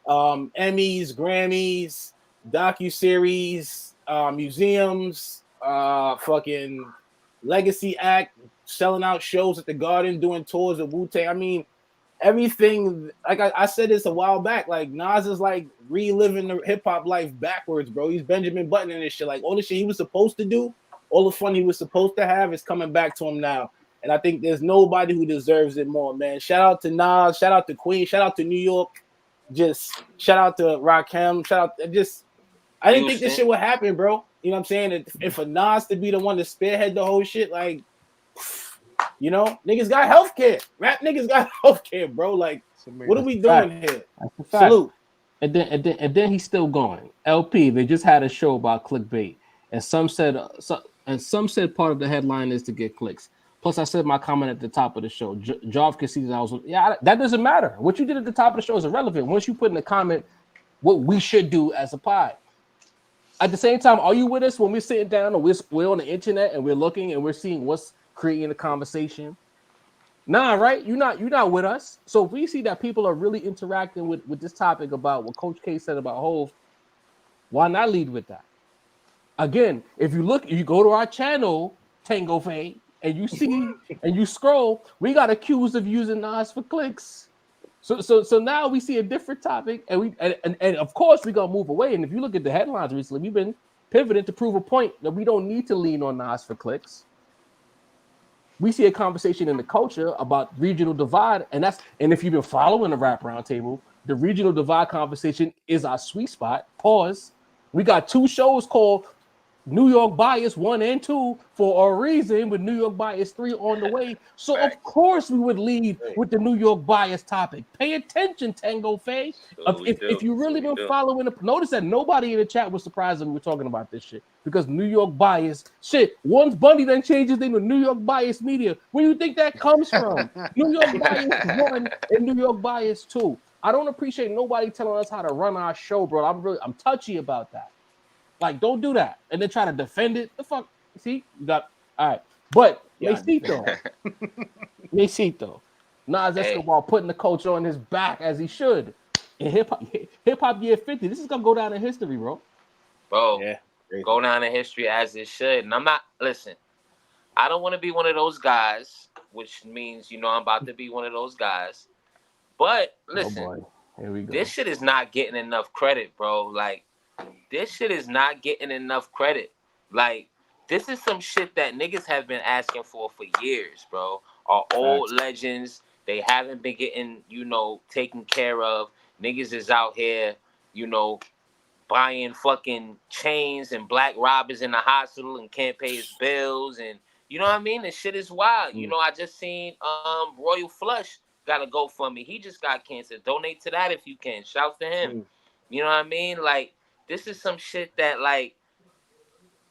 Emmys, Grammys, docuseries, museums, fucking legacy act, selling out shows at the Garden, doing tours of Wu-Tang. I mean, everything. Like I said this a while back. Like Nas is like reliving the hip hop life backwards, bro. He's Benjamin Button and this shit. Like all the shit he was supposed to do, all the fun he was supposed to have is coming back to him now. And I think there's nobody who deserves it more, man. Shout out to Nas, shout out to Queen, shout out to New York, just shout out to Rakim, shout out. I didn't think this shit would happen, bro. You know what I'm saying? And for Nas to be the one to spearhead the whole shit, like, you know, niggas got healthcare. Rap niggas got healthcare, bro. Like, what are we doing here? Salute. And then he's still going. LP, they just had a show about clickbait, and some said part of the headline is to get clicks. Plus, I said my comment at the top of the show. Jov can see that I was. Yeah, that doesn't matter. What you did at the top of the show is irrelevant. Once you put in the comment what we should do as a pod. At the same time, are you with us when we're sitting down and we're on the internet and we're looking and we're seeing what's creating the conversation? Nah, right? You're not with us. So if we see that people are really interacting with this topic about what Coach K said about Hov, why not lead with that? Again, if you go to our channel, Tango Faye, and you see and you scroll, we got accused of using Nas for clicks. So now we see a different topic, and of course we're gonna move away. And if you look at the headlines recently, we've been pivoting to prove a point that we don't need to lean on Nas for clicks. We see a conversation in the culture about regional divide, and if you've been following the Rap Roundtable, the regional divide conversation is our sweet spot. Pause. We got two shows called New York Bias 1 and 2 for a reason, with New York Bias 3 on the way. So of course we would lead with the New York Bias topic. Pay attention, Tango Faye. If you really been following notice that nobody in the chat was surprised that we were talking about this shit, because New York Bias shit. Once Bundy then changes name to New York Bias Media, where do you think that comes from? New York Bias 1 and New York Bias 2. I don't appreciate nobody telling us how to run our show, bro. I'm touchy about that. Like, don't do that. And then try to defend it. The fuck? See? You got... All right. But, Mesito. Nas Escobar putting the coach on his back as he should. In hip-hop year 50. This is going to go down in history, bro. Bro, go down in history as it should. And I'm not... Listen, I don't want to be one of those guys, which means, you know, I'm about to be one of those guys. But, listen, here we go. This shit is not getting enough credit, bro. Like, this shit is not getting enough credit. Like, this is some shit that niggas have been asking for years, bro. Our old legends, they haven't been getting, you know, taken care of. Niggas is out here, you know, buying fucking chains and black robbers in the hospital and can't pay his bills. And, You know what I mean? The shit is wild. You know, I just seen Royal Flush got a GoFundMe. He just got cancer. Donate to that if you can. Shout to him. You know what I mean? Like, this is some shit that, like,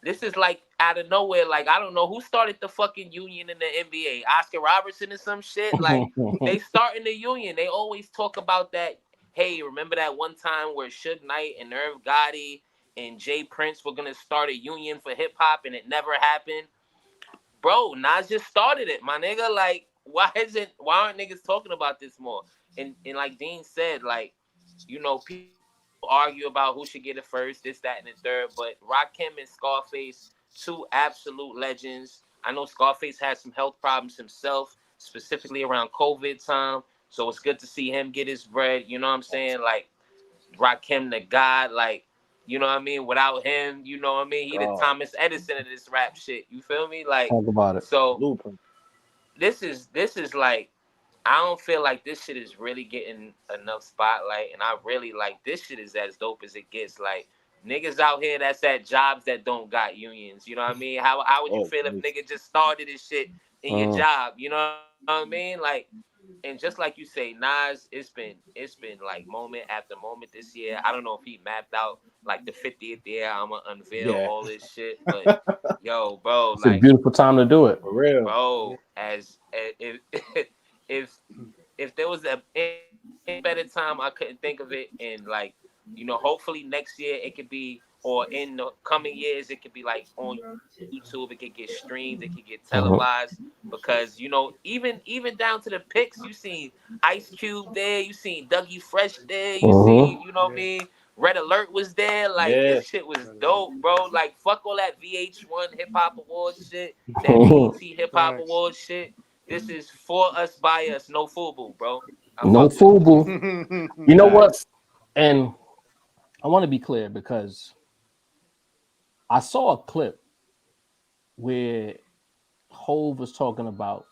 this is like out of nowhere. Like, I don't know who started the fucking union in the NBA. Oscar Robertson or some shit. Like, they starting the union. They always talk about that. Hey, remember that one time where Suge Knight and Irv Gotti and Jay Prince were gonna start a union for hip hop and it never happened? Bro, Nas just started it, my nigga. Like, why aren't niggas talking about this more? And like Dean said, like, you know, people argue about who should get it first, this, that, and the third. But Rakim and Scarface, two absolute legends. I know Scarface had some health problems himself, specifically around COVID time. So it's good to see him get his bread. You know what I'm saying? Like, Rakim the God, like, you know what I mean? Without him, you know what I mean? He the Thomas Edison of this rap shit. You feel me? Like, talk about it. So this is like, I don't feel like this shit is really getting enough spotlight, and I really like this shit is as dope as it gets. Like, niggas out here that's at jobs that don't got unions. You know what I mean? How would you feel if nigga just started this shit in your job? You know what I mean? Like, and just like you say, Nas, it's been like moment after moment this year. I don't know if he mapped out like the 50th year. I'm gonna unveil all this shit, but yo, bro, it's like, a beautiful time to do it, for real, bro. As if there was a better time, I couldn't think of it. And like, you know, hopefully next year it could be, or in the coming years it could be like on YouTube. It could get streamed. It could get televised because, you know, even down to the picks, you seen Ice Cube there, you seen Dougie Fresh there, you seen, you know what I mean, Red Alert was there. Like, this shit was dope, bro. Like, fuck all that VH1 Hip Hop Awards shit, that BET Hip Hop Awards shit. This is for us, by us, no FUBU, bro. No FUBU. You know what? And I want to be clear because I saw a clip where Hov was talking about,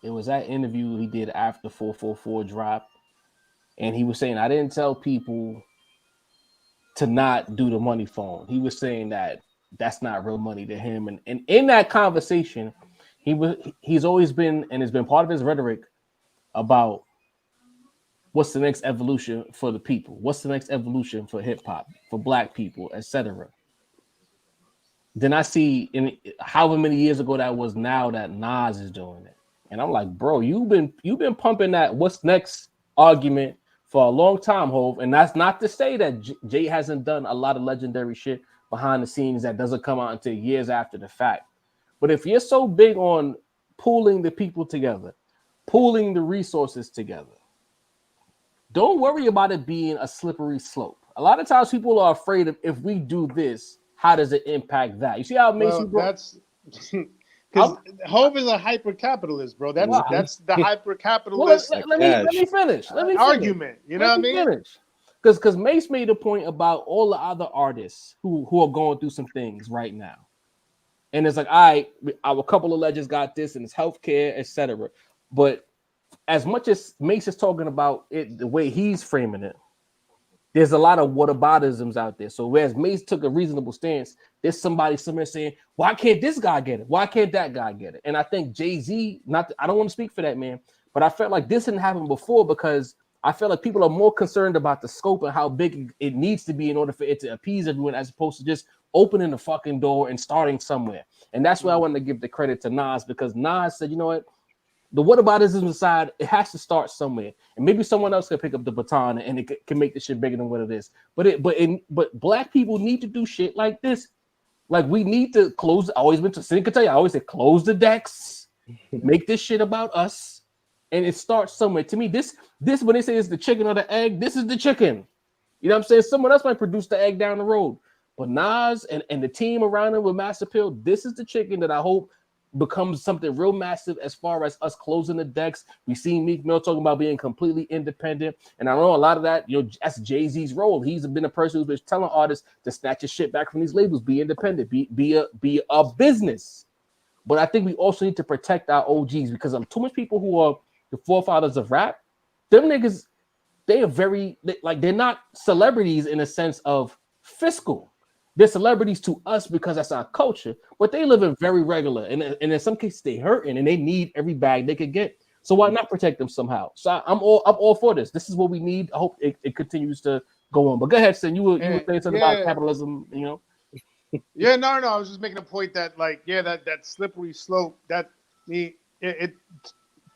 it was that interview he did after 444 drop, and he was saying, I didn't tell people to not do the money phone. He was saying that that's not real money to him. And in that conversation, he's always been, and it's been part of his rhetoric about what's the next evolution for the people, what's the next evolution for hip hop, for black people, etc. Then I see in however many years ago that was, now that Nas is doing it, and I'm like, bro, you've been pumping that what's next argument for a long time, Hov. And that's not to say that Jay hasn't done a lot of legendary shit behind the scenes that doesn't come out until years after the fact. But if you're so big on pooling the people together, pooling the resources together, don't worry about it being a slippery slope. A lot of times people are afraid of, if we do this, how does it impact that? You see how it makes you, bro? That's because Hov is a hyper capitalist, bro. That's the hyper capitalist. Let me finish. Argument. You know what I mean? Because Mace made a point about all the other artists who are going through some things right now. And it's like, all right, our couple of legends got this, and it's healthcare, etc. But as much as Mace is talking about it, the way he's framing it, there's a lot of whataboutisms out there. So whereas Mace took a reasonable stance, there's somebody somewhere saying, why can't this guy get it? Why can't that guy get it? And I think Jay-Z, I don't want to speak for that man, but I felt like this didn't happen before because I feel like people are more concerned about the scope and how big it needs to be in order for it to appease everyone, as opposed to just opening the fucking door and starting somewhere. And that's why I wanted to give the credit to Nas, because Nas said, you know what? The whataboutism aside, it has to start somewhere, and maybe someone else can pick up the baton and it can make the shit bigger than what it is. But black people need to do shit like this. Like, we need to close. I always say close the decks, make this shit about us, and it starts somewhere. To me, this when they say it's the chicken or the egg, this is the chicken. You know what I'm saying? Someone else might produce the egg down the road, but Nas and the team around him with Mass Appeal, this is the chicken that I hope becomes something real massive as far as us closing the decks. We see Meek Mill talking about being completely independent, and I know a lot of that, you know, that's Jay-Z's role. He's been a person who's been telling artists to snatch your shit back from these labels, be independent, be a business. But I think we also need to protect our OGs, because too much people who are the forefathers of rap, them niggas, they're not celebrities in a sense of fiscal. they're celebrities to us because that's our culture, but they live in very regular, and in some cases they hurting and they need every bag they could get. So why not protect them somehow? So I'm all for this. This is what we need. I hope it continues to go on. But go ahead, Sin. You were saying something about capitalism, you know? Yeah, no. I was just making a point that, like, that slippery slope, that it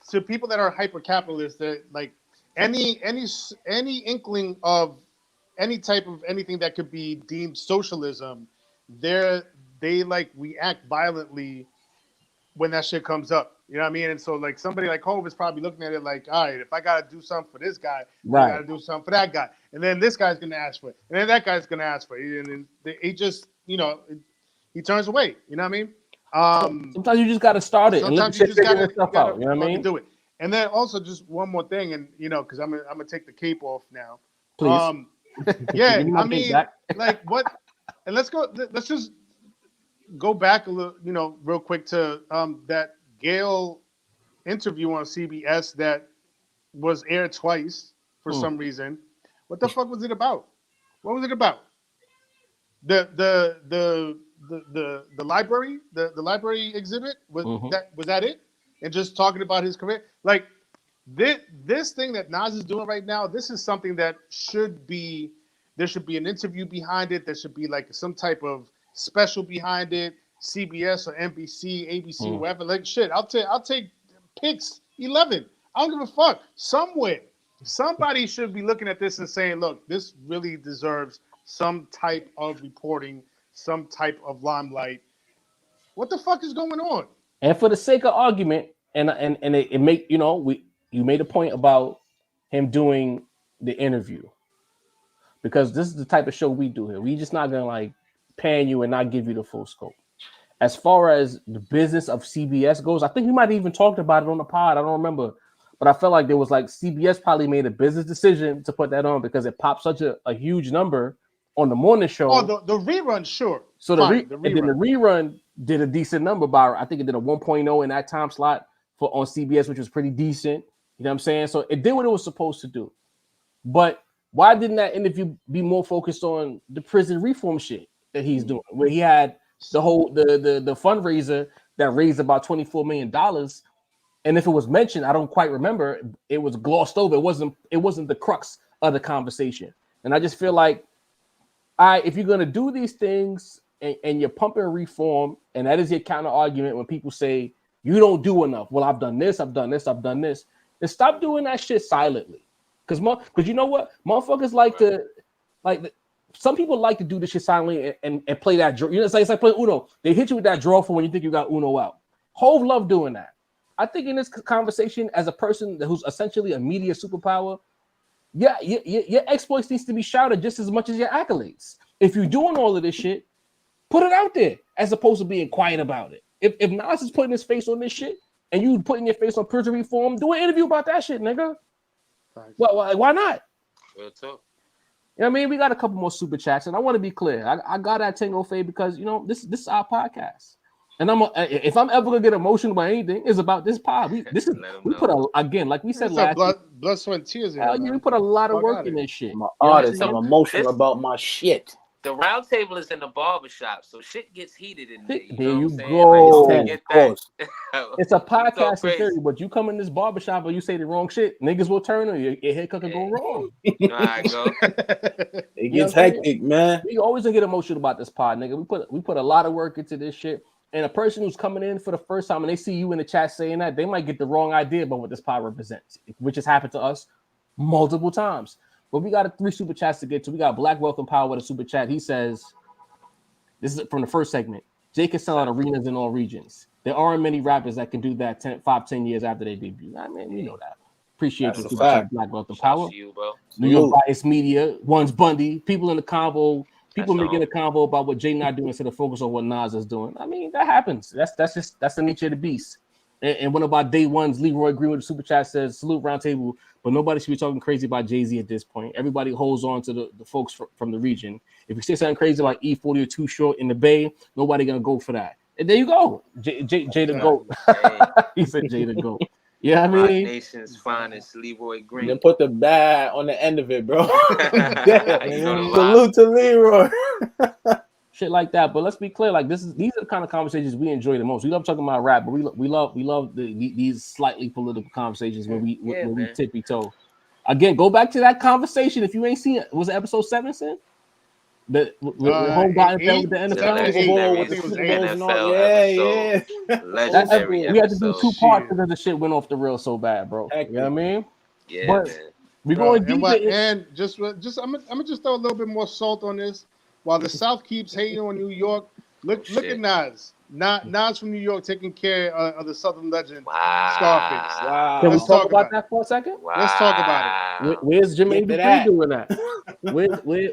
to people that are hyper capitalists, that like any inkling of any type of anything that could be deemed socialism, they like react violently when that shit comes up. You know what I mean? And so like somebody like Hov is probably looking at it like, all right, if I gotta do something for this guy, I gotta do something for that guy, and then this guy's gonna ask for it, and then that guy's gonna ask for it, and then he just, you know, he turns away. You know what I mean? Sometimes you just gotta start it. Sometimes and you just gotta out, you know what I mean? Do it. And then also just one more thing, and you know, because I'm gonna take the cape off now. Please. Yeah, I mean, like what? And let's just go back a little, you know, real quick to that Gayle interview on CBS that was aired twice for some reason. What the fuck was it about? What was it about? The library, the library exhibit, was that it? And just talking about his career, like this thing that Nas is doing right now. This is something that there should be an interview behind it. There should be like some type of special behind it. CBS or NBC, ABC, whatever. Like shit, I'll take picks 11. I don't give a fuck. Somewhere, somebody should be looking at this and saying, look, this really deserves some type of reporting, some type of limelight. What the fuck is going on? And for the sake of argument, and it make, you know, you made a point about him doing the interview, because this is the type of show we do here. We just not gonna like pan you and not give you the full scope. As far as the business of CBS goes, I think we might have even talked about it on the pod. I don't remember, but I felt like there was like CBS probably made a business decision to put that on because it popped such a huge number on the morning show. Oh, the rerun, sure. So the rerun did a decent number by, I think it did a 1.0 in that time slot on CBS, which was pretty decent. You know what I'm saying? So it did what it was supposed to do. But why didn't that interview be more focused on the prison reform shit that he's doing, where he had the whole the fundraiser that raised about $24 million? And if it was mentioned, I don't quite remember. It was glossed over. It wasn't the crux of the conversation. And I just feel like, if you're gonna do these things and you're pumping reform, and that is your counter argument when people say you don't do enough. Well, I've done this, I've done this, I've done this. Then stop doing that shit silently. Because you know what? Motherfuckers some people like to do this shit silently and play that draw. You know, it's like playing Uno. They hit you with that draw for when you think you got Uno out. Hov love doing that. I think in this conversation, as a person who's essentially a media superpower, your exploits needs to be shouted just as much as your accolades. If you're doing all of this shit, put it out there as opposed to being quiet about it. If Nas is putting his face on this shit and you putting your face on prison reform, do an interview about that shit, nigga. Why not? Real talk. You know what I mean? We got a couple more super chats, and I want to be clear. I got that Tango Fade because, you know, this is our podcast. And if I'm ever gonna get emotional about anything, it's about this pod. We put like we said last blood, sweat, and tears. We put a lot of work in this shit. I'm an artist. I'm emotional about my shit. The round table is in the barbershop, so shit gets heated in there. There you go. It's a podcast so in theory, but you come in this barbershop and you say the wrong shit, niggas will turn or your haircut can go wrong. All right, go. It gets hectic, man. We always gonna get emotional about this pod, nigga. We put a lot of work into this shit. And a person who's coming in for the first time and they see you in the chat saying that, they might get the wrong idea about what this pod represents, which has happened to us multiple times. But we got 3 super chats to get to. We got Black Welcome Power with a super chat. He says, this is from the first segment, Jay can sell out arenas in all regions. There aren't many rappers that can do that 10 years after they debut. I mean, you know that. Appreciate you, super chat, Black Welcome Power. You, bro. New York Bias Media, One's Bundy, people in the convo. People making a convo about what Jay not doing instead of focus on what Nas is doing. I mean, that happens. That's the nature of the beast. And one of our day ones, Leroy Green with the super chat says, salute roundtable, but nobody should be talking crazy about Jay-Z at this point. Everybody holds on to the folks from the region. If you say something crazy about E40 or Too Short in the Bay, nobody gonna go for that. And there you go. Jay the GOAT. He said Jay the GOAT. Yeah, I mean, my nation's finest, Leroy Green. Then put the bad on the end of it, bro. Salute to Leroy. shit like that. But let's be clear, like these are the kind of conversations we enjoy the most. We love talking about rap, but we love these slightly political conversations when we tippy toe. Again, go back to that conversation if you ain't seen it. Was it episode 7, Sin? The home got in with the NFL. Legendary we had to do 2 parts because the shit went off the rail so bad, bro. You know what I mean? Yeah, but man. We going deep. And just I'm gonna just throw a little bit more salt on this. While the South keeps hating on New York, look at Nas. Nas from New York taking care of the Southern legend Scarface. Wow. Can we talk about that for a second? Wow. Let's talk about it. Where's Jermaine Dupri doing that?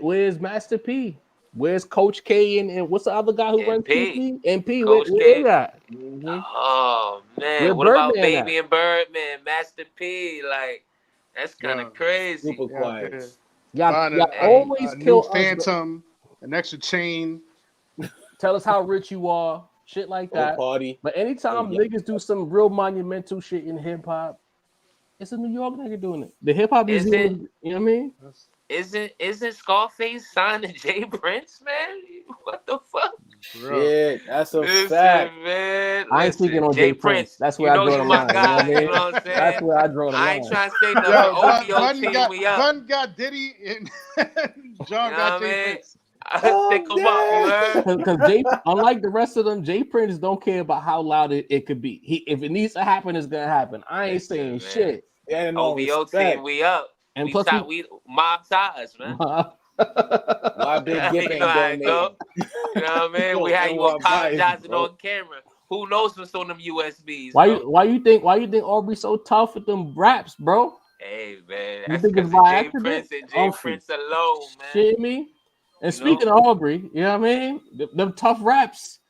Where's Master P? Where's Coach K and what's the other guy who runs PP? MP. Where they at? Oh man, what about Baby and Birdman, Master P? Like that's kind of crazy. Super quiet. Y'all always kill Phantom, an extra chain. Tell us how rich you are, shit like that. Party. But anytime niggas do some real monumental shit in hip hop, it's a New York nigga doing it. The hip hop museum, you know what I mean? Isn't Scarface signed to Jay Prince, man? What the fuck? Shit, that's a fact, man. I ain't speaking on Jay Prince. That's where I draw the line. You know what I'm saying? That's where I draw the line. I ain't trying to say nothing. OVO team me up. Budden got Diddy and John got Jay Prince. Because Jay, unlike the rest of them, Jay Prince don't care about how loud it could be. If it needs to happen, it's gonna happen. I ain't saying shit. Yeah, OVO team, we up. And we plus we mob ties, man. My big gip ain't donating. You know what I mean? We had you apologizing on camera. Who knows what's on them USBs? Why you think Aubrey so tough with them raps, bro? Hey man, you think it's by accident? Prince and Jay Prince alone, man. Shit me. And speaking of Aubrey, you know what I mean? Them tough raps.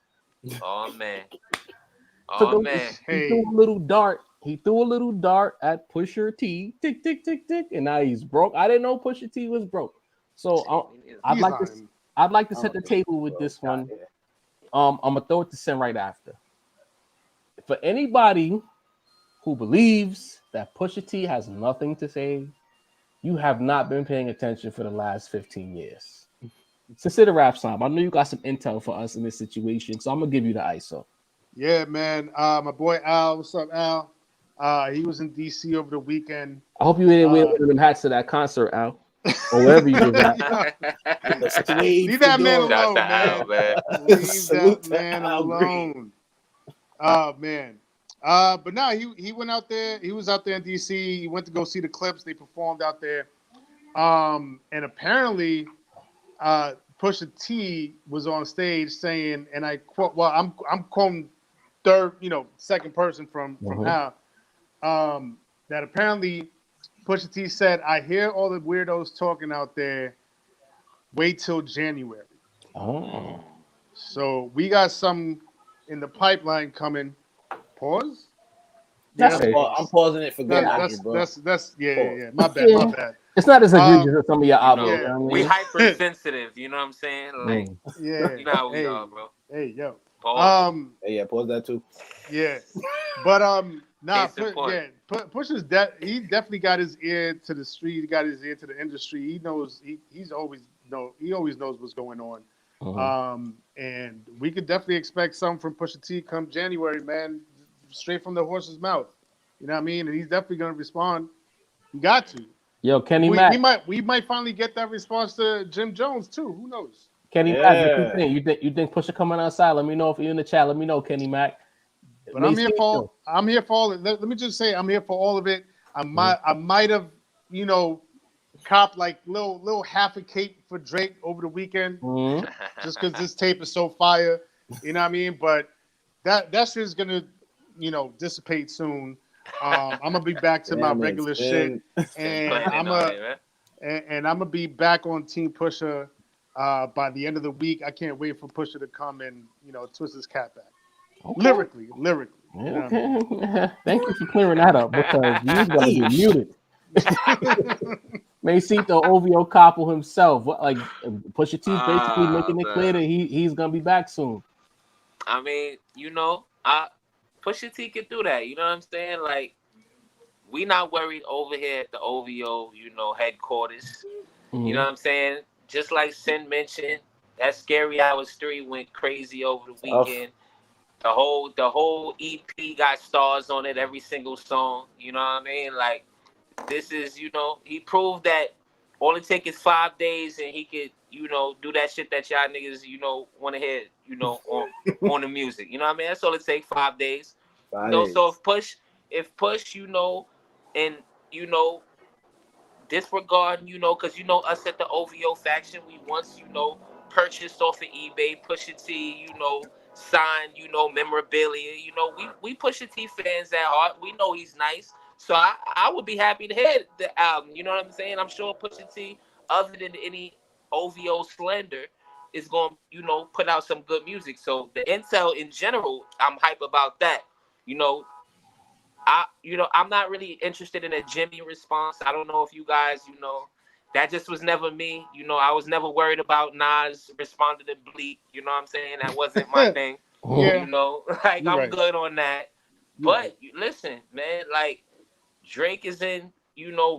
Oh man. He threw a little dart. He threw a little dart at Pusha T. Tick, tick, tick, tick. And now he's broke. I didn't know Pusha T was broke. So I'd like to set the table with this one. I'm gonna throw it to Sin right after. For anybody who believes that Pusha T has nothing to say, you have not been paying attention for the last 15 years. Consider rap time. I know you got some intel for us in this situation, so I'm gonna give you the ISO. Yeah, man. My boy Al, what's up, Al? He was in DC over the weekend. I hope you didn't wear one of them hats to that concert, Al, or wherever you was at. Leave that man alone, man. Leave that man alone. Oh man. But no, he went out there. He was out there in DC. He went to go see the Clips. They performed out there. And apparently, Pusha T was on stage saying, and I quote, well, I'm quoting second person from Al, that apparently Pusha T said, "I hear all the weirdos talking out there. Wait till January." Oh. So we got some in the pipeline coming. Pause. I'm pausing it for good. That's yeah. My bad. It's not as egregious as some of your albums. We hypersensitive, you know what I'm saying? Like, yeah. You know how we are, bro. Hey, yo. Pause. Pause that too. Yeah. But Pusha's he definitely got his ear to the street. He got his ear to the industry. He knows he always knows what's going on. And we could definitely expect something from Pusha T come January, man, straight from the horse's mouth. You know what I mean? And he's definitely gonna respond. You got to. Yo, Kenny Mac. We might finally get that response to Jim Jones too. Who knows? Kenny Mac, what you think Pusha coming outside? Let me know if you're in the chat. Let me know, Kenny Mac. But I'm here for all of it. Let me just say I'm here for all of it. I might have, copped like little half a cape for Drake over the weekend, just because this tape is so fire. You know what I mean? But that shit's gonna, dissipate soon. I'm gonna be back to my regular shit, and I'm gonna be back on Team Pusha by the end of the week. I can't wait for Pusha to come and twist his cap back. Okay. Lyrically. Okay. Thank you for clearing that up because he's gonna be muted. Maysito OVO Koppel himself. Like Pusha T's basically making it clear that he's gonna be back soon. I mean, Pusha T can do that. You know what I'm saying? Like, we not worried over here at the OVO, headquarters. You know what I'm saying? Just like Sin mentioned, That Scary Hours 3 went crazy over the weekend. The whole EP got stars on it, every single song. You know what I mean? Like, this is, he proved that all it takes is 5 days and he could, do that shit that y'all niggas, want to hear, on the music. You know what I mean? That's all it takes, 5 days. So if Push, and, disregard, because, us at the OVO faction, we once, purchased off of eBay, Pusha T, signed, memorabilia. We Pusha T fans at heart. We know he's nice. So I would be happy to hear the album. You know what I'm saying? I'm sure Pusha T, other than any OVO slander, is going to, put out some good music. So the intel in general, I'm hype about that. I'm not really interested in a Jimmy response. I don't know if you guys, that just was never me. I was never worried about Nas responding to Bleak. You know what I'm saying? That wasn't my thing. Yeah. I'm right. good on that. But listen, man, like, Drake is in,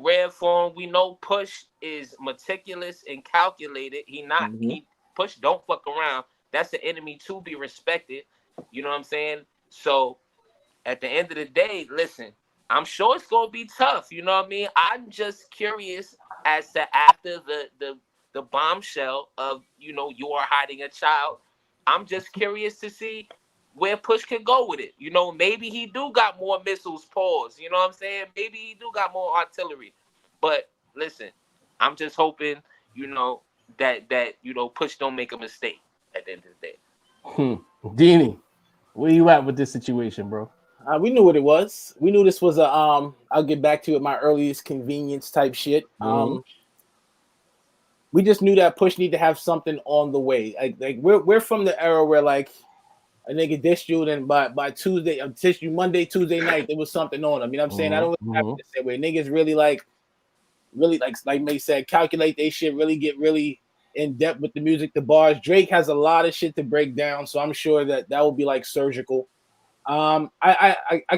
rare form. We know Push is meticulous and calculated. Push don't fuck around. That's the enemy to be respected. You know what I'm saying? So at the end of the day, listen, I'm sure it's gonna be tough. You know what I mean? I'm just curious as to after the bombshell of you are hiding a child. I'm just curious to see where Push could go with it. Maybe he do got more missiles, pause. You know what I'm saying? Maybe he do got more artillery. But listen, I'm just hoping, that Push don't make a mistake at the end of the day. Dini, where you at with this situation, bro? We knew what it was. We knew this was a I'll get back to it, my earliest convenience type shit. We just knew that Push need to have something on the way. Like we're from the era where like a nigga dissed you, and by Tuesday, dissed you Monday, Tuesday night, there was something on him. You know what I'm saying? I don't really have to say where niggas really like May said, calculate they shit, really get really in depth with the music, the bars. Drake has a lot of shit to break down, so I'm sure that will be like surgical. I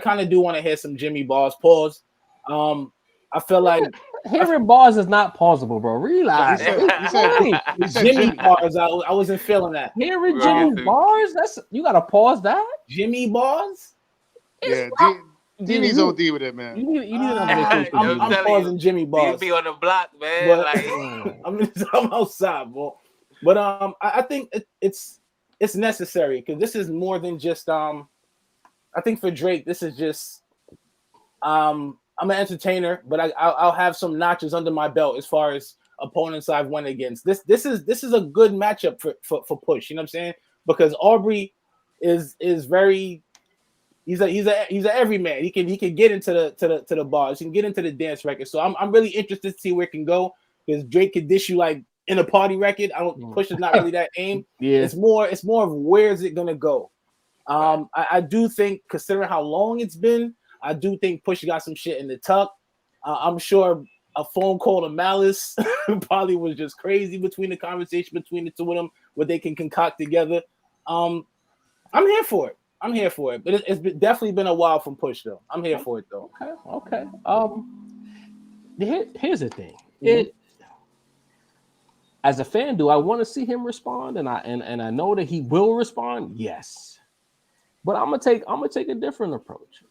kind of do want to hear some Jimmy bars. Pause. I feel like hearing bars is not pausable, bro. Relax. You said Jimmy bars. I wasn't feeling that. Hearing Jimmy bars, you gotta pause that. Jimmy bars. Yeah, Dini's OD with it, man. You need another I'm pausing Jimmy bars. You be on the block, man. I'm outside, bro. But I think it's necessary because this is more than just I think for Drake, this is just I'm an entertainer, but I'll have some notches under my belt as far as opponents I've won against. This is a good matchup for Push. You know what I'm saying? Because Aubrey is very he's a everyman. He can get into the bars. He can get into the dance record. So I'm really interested to see where it can go because Drake could dish you like in a party record. Push is not really that aim. Yeah, it's more of where is it gonna go. I do think, considering how long it's been, I do think Push got some shit in the tuck. I'm sure a phone call to Malice probably was just crazy between the conversation between the two of them, what they can concoct together. I'm here for it. But it's definitely been a while from Push though. I'm here for it though. Okay. Here's the thing. As a fan, do I want to see him respond? And I know that he will respond. Yes. But I'm gonna take a different approach.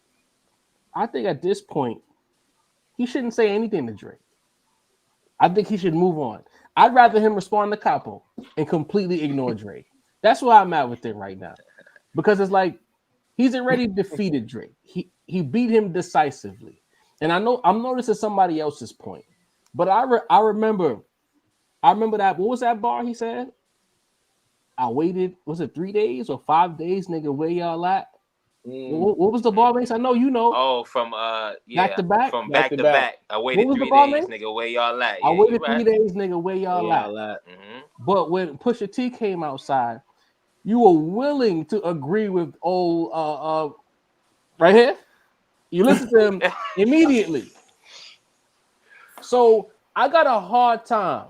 I think at this point, he shouldn't say anything to Drake. I think he should move on. I'd rather him respond to Capo and completely ignore Drake. That's where I'm at with it right now. Because it's like he's already defeated Drake. He beat him decisively. And I know I'm noticing somebody else's point. But I remember that. What was that bar he said? I waited, was it 3 days or 5 days, nigga? Where y'all at? What was the bar base? I know you know. Oh, from back to back. From back to back. I waited 3 days, nigga. Where y'all at? I waited 3 days, nigga. Where y'all at? Mm-hmm. But when Pusha T came outside, you were willing to agree with old right here. You listened to him immediately. So I got a hard time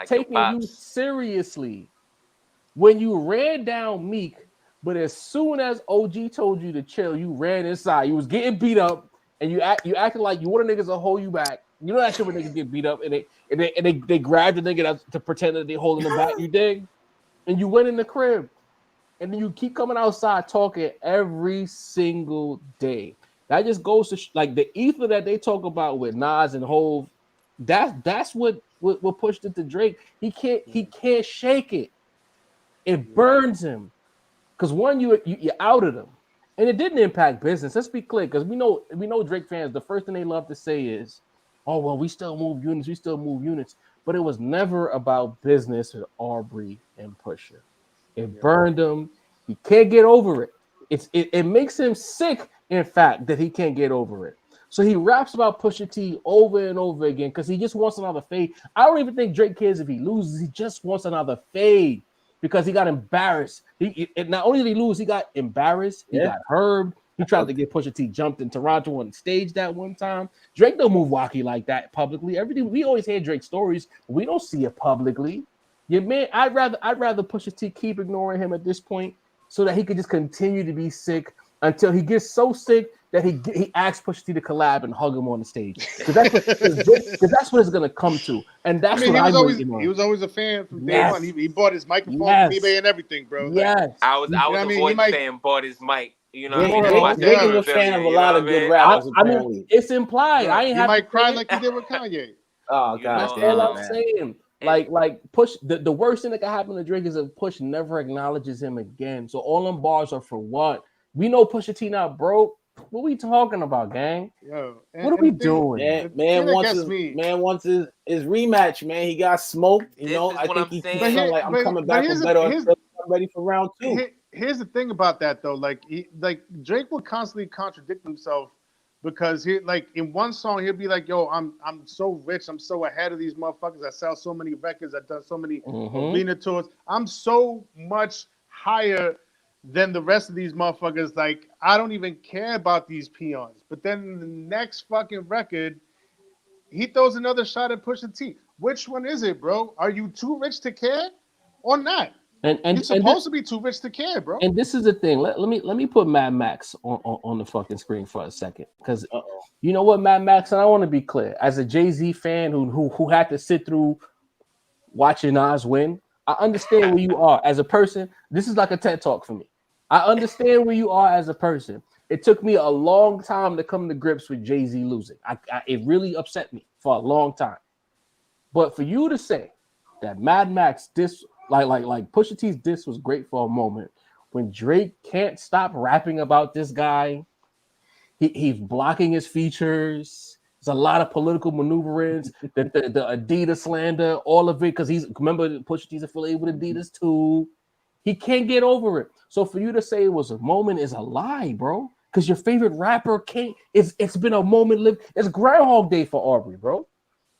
taking you seriously when you ran down Meek, but as soon as OG told you to chill, you ran inside. You was getting beat up, and you acted like you wanted niggas to hold you back. You know that shit when niggas get beat up and they grab the nigga to pretend that they holding them back. You dig? and you went in the crib, and then you keep coming outside talking every single day. That just goes to like the ether that they talk about with Nas and Hove. That's what pushed it to Drake. He can't shake it. It burns him because one, you outed him, and it didn't impact business. Let's be clear, because we know Drake fans. The first thing they love to say is, "Oh well, we still move units." But it was never about business with Aubrey and Pusha. It burned him. He can't get over it. It makes him sick, in fact, that he can't get over it. So he raps about Pusha T over and over again because he just wants another fade. I don't even think Drake cares if he loses. He just wants another fade because he got embarrassed. Not only did he lose, he got embarrassed. He got herbed. He tried to get Pusha T jumped in Toronto on stage that one time. Drake don't move wacky like that publicly. Everything we always hear Drake stories, but we don't see it publicly. Your man, I'd rather Pusha T keep ignoring him at this point so that he could just continue to be sick until he gets so sick that he asks Pusha T to collab and hug him on the stage. Because that's what it's gonna come to. And that's what he was always a fan from day one. He bought his microphone from eBay and everything, bro. Yes. I was a Voice fan, bought his mic. You know, Drake is a fan of a lot of good rappers. I mean, it's implied. He might cry like he did with Kanye. Oh God, that's all I'm saying. Like Push. The worst thing that can happen to Drake is if Push never acknowledges him again. So all them bars are for what? We know Pusha T not broke. What we talking about, gang? What are we doing? Man wants his rematch. Man, he got smoked. You know, I think he's like, I'm coming back with better. I'm ready for round 2. Here's the thing about that though, like Drake will constantly contradict himself because he like in one song he'll be like, "Yo, I'm so rich, I'm so ahead of these motherfuckers. I sell so many records, I've done so many arena tours. I'm so much higher than the rest of these motherfuckers. Like I don't even care about these peons." But then in the next fucking record, he throws another shot at Pusha T. Which one is it, bro? Are you too rich to care or not? And you're supposed to be too rich to care, bro. And this is the thing. Let me put Mad Max on the fucking screen for a second, because you know what, Mad Max. And I want to be clear, as a Jay-Z fan who had to sit through watching Nas win, I understand where you are as a person. This is like a TED talk for me. I understand where you are as a person. It took me a long time to come to grips with Jay-Z losing. It really upset me for a long time. But for you to say that Mad Max like Pusha T's diss was great for a moment, when Drake can't stop rapping about this guy, he's blocking his features. There's a lot of political maneuverings, the Adidas slander, all of it, because remember Pusha T's affiliated with Adidas too. He can't get over it. So for you to say it was a moment is a lie, bro. Because your favorite rapper can't. It's been a moment lived. It's Groundhog Day for Aubrey, bro.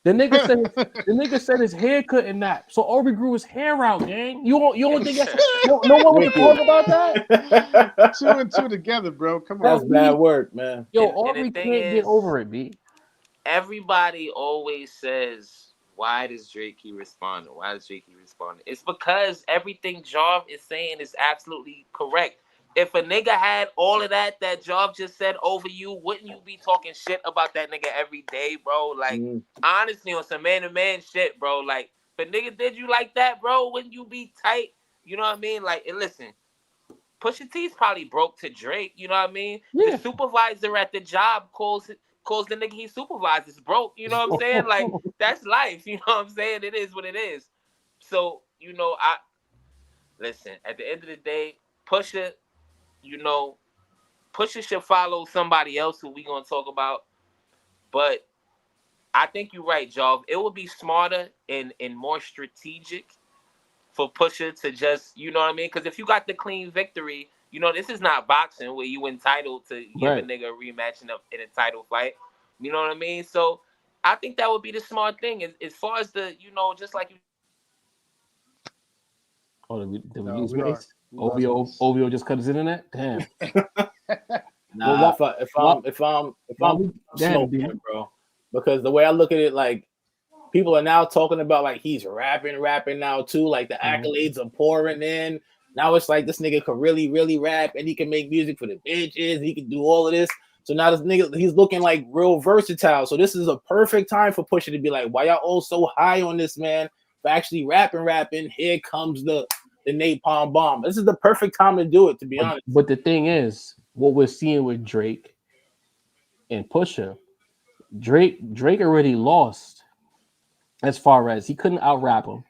The nigga said his hair couldn't nap, so Aubrey grew his hair out, gang. You don't think no one would talk about that? 2 and 2 together, bro. Come on, that's bad work, man. Yo, Aubrey can't get over it, B. Everybody always says, "Why does Drake keep responding? Why does Drake keep responding?" It's because everything Jarv is saying is absolutely correct. If a nigga had all of that Jarv just said over you, wouldn't you be talking shit about that nigga every day, bro? Like, honestly, on some man-to-man shit, bro. Like, if a nigga did you like that, bro, wouldn't you be tight? You know what I mean? Like, and listen, Pusha T's probably broke to Drake, you know what I mean? Yeah. The supervisor at the job calls the nigga he supervises broke, you know what I'm saying? Like, that's life, you know what I'm saying? It is what it is. So, you know, listen, at the end of the day, Pusha should follow somebody else who we gonna talk about. But I think you're right, Jarv. It would be smarter and more strategic for Pusha to just, you know what I mean? Because if you got the clean victory, you know, this is not boxing where you entitled to give a nigga a rematch in a title fight. You know what I mean? So I think that would be the smart thing. As far as the, you know, just like you. Oh, did we lose Mace? OVO just cut his internet. Damn. Nah, if I'm smoking, bro, because the way I look at it, like people are now talking about like he's rapping now too. Like the accolades are pouring in. Now it's like this nigga can really rap and he can make music for the bitches. He can do all of this. So now this nigga, he's looking like real versatile. So this is a perfect time for Pusha to be like, why y'all all so high on this man? For actually rapping. Here comes the the napalm bomb. This is the perfect time to do it, to be honest. But the thing is, what we're seeing with Drake and Pusha, Drake already lost as far as he couldn't out rap him.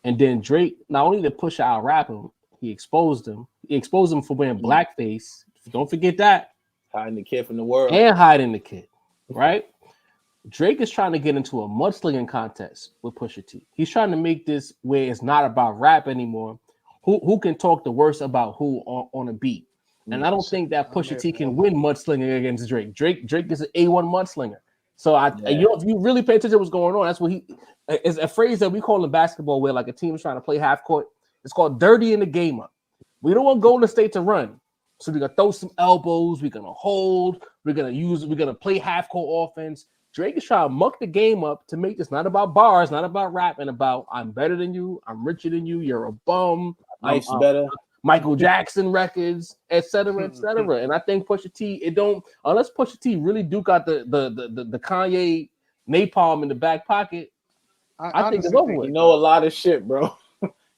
And then Drake, not only did Pusha out rap him, he exposed him. He exposed him for wearing blackface. Don't forget that. Hiding the kid from the world. And hiding the kid, right? Drake is trying to get into a mudslinging contest with Pusha T. He's trying to make this where it's not about rap anymore. Who can talk the worst about who on a beat? And I don't think that Pusha T can win mudslinging against Drake. Drake is an A1 mudslinger. So if you really pay attention to what's going on, that's what is a phrase that we call in basketball where like a team is trying to play half court. It's called dirty in the game up. We don't want Golden State to run. So we're gonna throw some elbows, we're gonna hold, we're gonna play half court offense. Drake is trying to muck the game up to make this not about bars, not about rapping, about I'm better than you, I'm richer than you, you're a bum, life's better. Michael Jackson records, etc., etc. And I think Pusha T, unless Pusha T really do got the Kanye napalm in the back pocket, I think it's over with. You know a lot of shit, bro.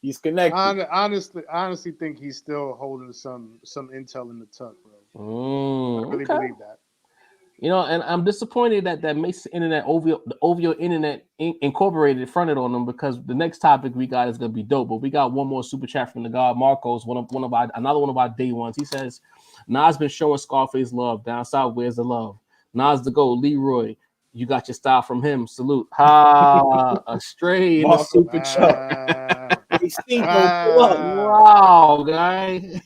He's connected. Honestly, think he's still holding some intel in the tuck, bro. I really believe that. You know, and I'm disappointed that Mason Internet OVO Internet Incorporated fronted on them because the next topic we got is gonna be dope. But we got one more super chat from the God Marcos, another one of our day ones. He says, Nas been showing Scarface love. Down south, where's the love? Nas the GOAT, Leroy. You got your style from him. Salute. Ha, a stray in the super chat. Wow, guy.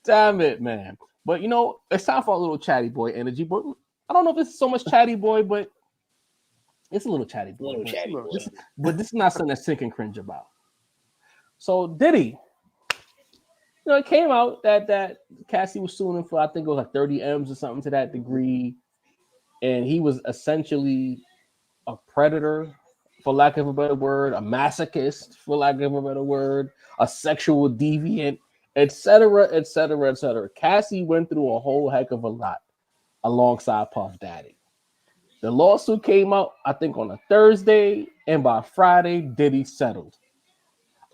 Damn it, man. But you know, it's time for a little chatty boy energy. But I don't know if it's so much chatty boy, but it's a little chatty boy. But this is not something that's sick and cringe about. So Diddy, you know, it came out that Cassie was suing him for, I think it was like 30 M's or something to that degree. And he was essentially a predator, for lack of a better word, a masochist, for lack of a better word, a sexual deviant, etc., etc., etc. Cassie went through a whole heck of a lot alongside Puff Daddy. The lawsuit came out, I think, on a Thursday, and by Friday, Diddy settled.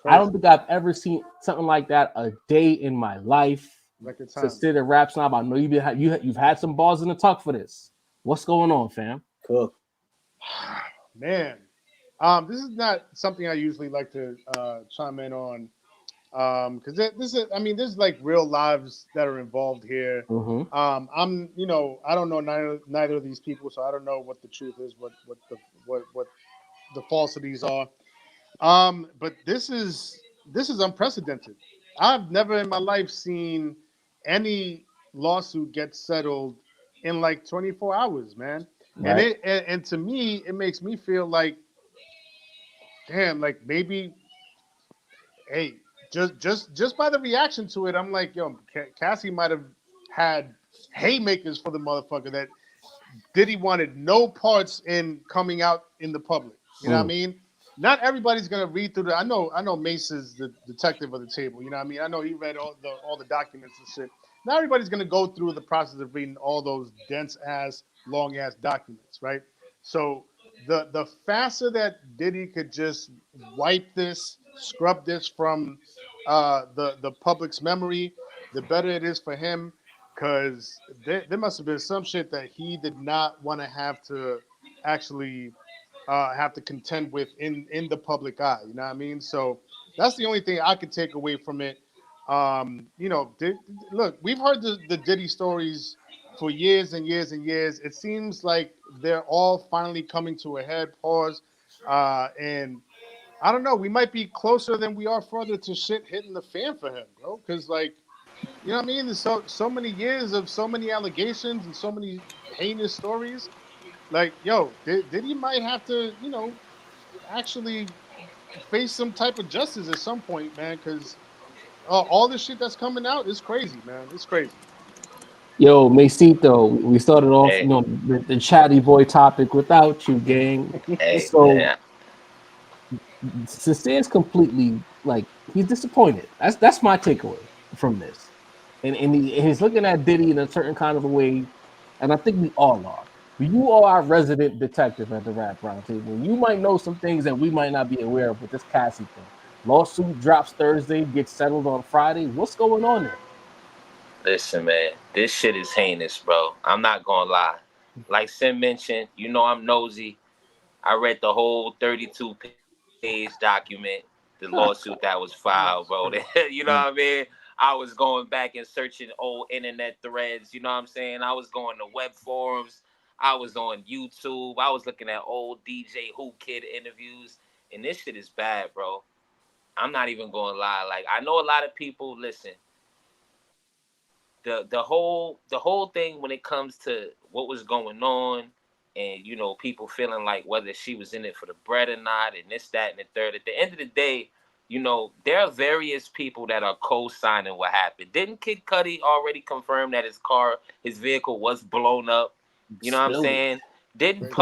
Crazy. I don't think I've ever seen something like that a day in my life. Consider rap snob. I know you've had some balls in the tuck for this. What's going on, fam? Cool. Man, this is not something I usually like to chime in on. Because there's like real lives that are involved here. Mm-hmm. I don't know neither of these people, so I don't know what the truth is, what the falsities are. But this is unprecedented. I've never in my life seen any lawsuit get settled in like 24 hours, man. Right. And to me, it makes me feel like, damn, like maybe, hey. Just by the reaction to it, I'm like, yo, Cassie might have had haymakers for the motherfucker that Diddy wanted no parts in coming out in the public. You know what I mean? Not everybody's gonna read through I know Mace is the detective of the table. You know what I mean? I know he read all the documents and shit. Not everybody's gonna go through the process of reading all those dense ass, long ass documents, right? So the faster that Diddy could just wipe this, scrub this from the public's memory, the better it is for him, because there must have been some shit that he did not want to have to actually have to contend with in the public eye. You know what I mean? So that's the only thing I could take away from it. Look, we've heard the Diddy stories for years and years and years. It seems like they're all finally coming to a head. And I don't know. We might be closer than we are further to shit hitting the fan for him, bro. Because, like, you know what I mean? There's so many years of so many allegations and so many heinous stories. Like, yo, Diddy might have to, actually face some type of justice at some point, man. Because all this shit that's coming out is crazy, man. It's crazy. Yo, Macito, we started off, the chatty boy topic without you, gang. Sincere's completely he's disappointed. That's my takeaway from this, and he's looking at Diddy in a certain kind of a way, and I think we all are. You are our resident detective at the Rap Roundtable. You might know some things that we might not be aware of with this Cassie thing. Lawsuit drops Thursday, gets settled on Friday. What's going on there? Listen, man, this shit is heinous, bro. I'm not gonna lie. Like Sim mentioned, you know I'm nosy. I read the whole 32-page document, the lawsuit that was filed, bro. You know what I mean? I was going back and searching old internet threads. You know what I'm saying? I was going to web forums. I was on YouTube. I was looking at old DJ Who Kid interviews, and this shit is bad, bro. I'm not even going to lie. Like, I know a lot of people. Listen, the whole thing when it comes to what was going on, and you know, people feeling like whether she was in it for the bread or not, and this, that, and the third. At the end of the day, you know, there are various people that are co-signing what happened. Didn't Kid Cudi already confirm that his vehicle was blown up? You know what I'm saying? Didn't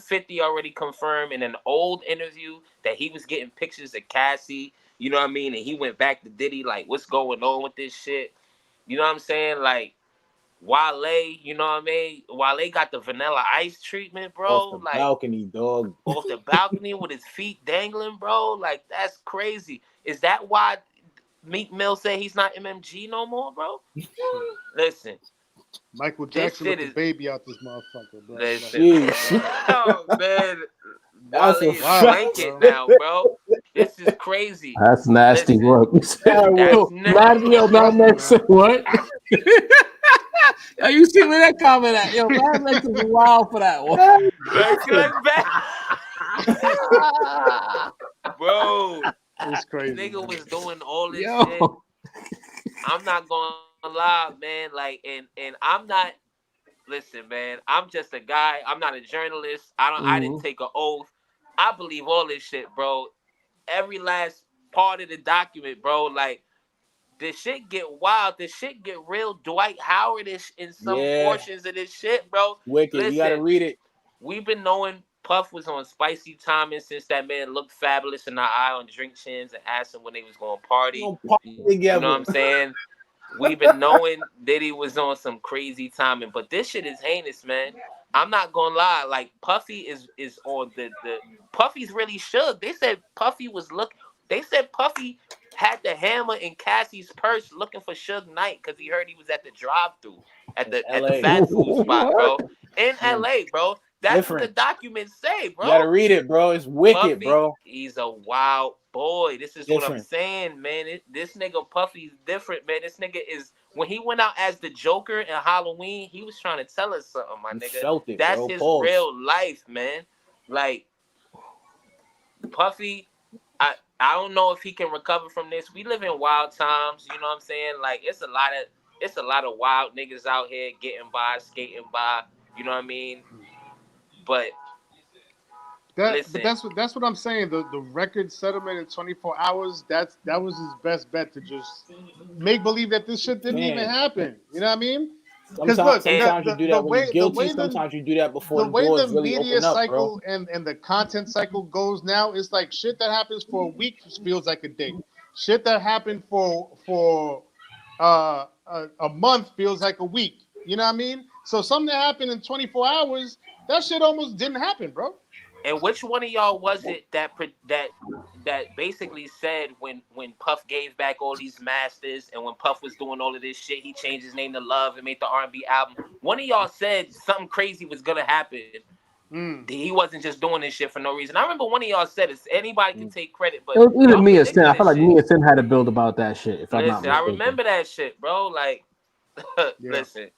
50 already confirm in an old interview that he was getting pictures of Cassie? You know what I mean? And he went back to Diddy, like, what's going on with this shit? You know what I'm saying? Like, Wale, you know what I mean? Wale got the Vanilla Ice treatment, bro. Off the balcony, dog. Off the balcony with his feet dangling, bro. Like, that's crazy. Is that why Meek Mill said he's not MMG no more, bro? Listen. Michael Jackson with the baby out this motherfucker, bro. Listen. Oh, man. Wale is blanket now, bro. This is crazy. That's nasty work. That's nasty. What? Yo, you see where that comment at? Yo, Mad Max is wild for that one. Bro, it's crazy. Nigga was doing all this shit. I'm not gonna lie, man. Like, and I'm not. Listen, man. I'm just a guy. I'm not a journalist. I didn't take an oath. I believe all this shit, bro. Every last part of the document, bro. Like, this shit get wild. This shit get real Dwight Howard-ish in some portions of this shit, bro. Wicked. Listen, you gotta read it. We've been knowing Puff was on spicy timing since that man looked fabulous in our eye on drink chins and asked him when they was going to party. You know what I'm saying? We've been knowing Diddy was on some crazy timing, but this shit is heinous, man. I'm not gonna lie. Like, Puffy is on the Puffy's really shook. They said Puffy was They said Puffy had the hammer in Cassie's purse looking for Suge Knight because he heard he was at the drive-thru at the fast food spot, bro. In LA, bro. That's what the documents say, bro. You gotta read it, bro. It's wicked, Puffy, bro. He's a wild boy. This is what I'm saying, man. This nigga Puffy's different, man. This nigga is, when he went out as the Joker in Halloween, he was trying to tell us something, my nigga. That's his real life, man. Like, Puffy, I don't know if he can recover from this. We live in wild times, you know what I'm saying? Like, it's a lot of wild niggas out here getting by, skating by, you know what I mean? But that's what I'm saying. The record settlement in 24 hours, that was his best bet, to just make believe that this shit didn't even happen. You know what I mean? Because sometimes you do that when you're guilty. Sometimes you do that before the way the really media cycle and the content cycle goes now. It's like shit that happens for a week feels like a day. Shit that happened for a month feels like a week. You know what I mean? So something that happened in 24 hours, that shit almost didn't happen, bro. And which one of y'all was it that basically said when Puff gave back all these masters and when Puff was doing all of this shit, he changed his name to Love and made the R&B album? One of y'all said something crazy was gonna happen. He wasn't just doing this shit for no reason. I remember one of y'all said it. Anybody can take credit, but either me or Sin. I feel like me and Sin had a build about that shit. If I'm not mistaken. I remember that shit, bro. Like, listen.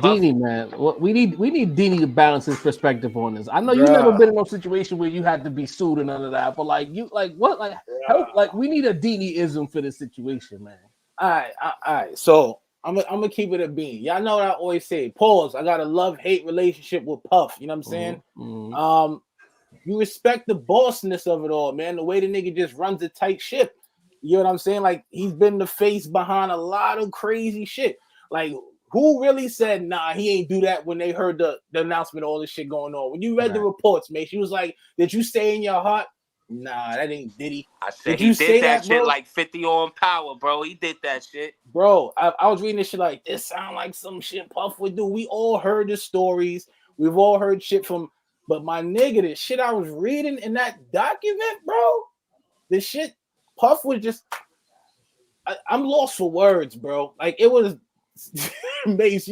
Diddy, man, we need Diddy to balance his perspective on this. I know you've never been in no situation where you had to be sued and none of that, but help, we need a Diddy-ism for this situation, man. All right. So I'm gonna keep it a bean. Y'all know what I always say. Pause. I got a love-hate relationship with Puff. You know what I'm saying? Mm-hmm. You respect the bossness of it all, man. The way the nigga just runs a tight ship. You know what I'm saying? Like, he's been the face behind a lot of crazy shit. Like, who really said, nah, he ain't do that when they heard the announcement of all this shit going on? When you read the reports, man, she was like, did you say in your heart, nah, that ain't Diddy? I said he did that shit, bro? Like 50 on Power, bro. He did that shit. Bro, I was reading this shit like, this sound like some shit Puff would do. We all heard the stories. We've all heard shit from, but my nigga, the shit I was reading in that document, bro, the shit. Puff was just. I'm lost for words, bro. Like it was, Mace.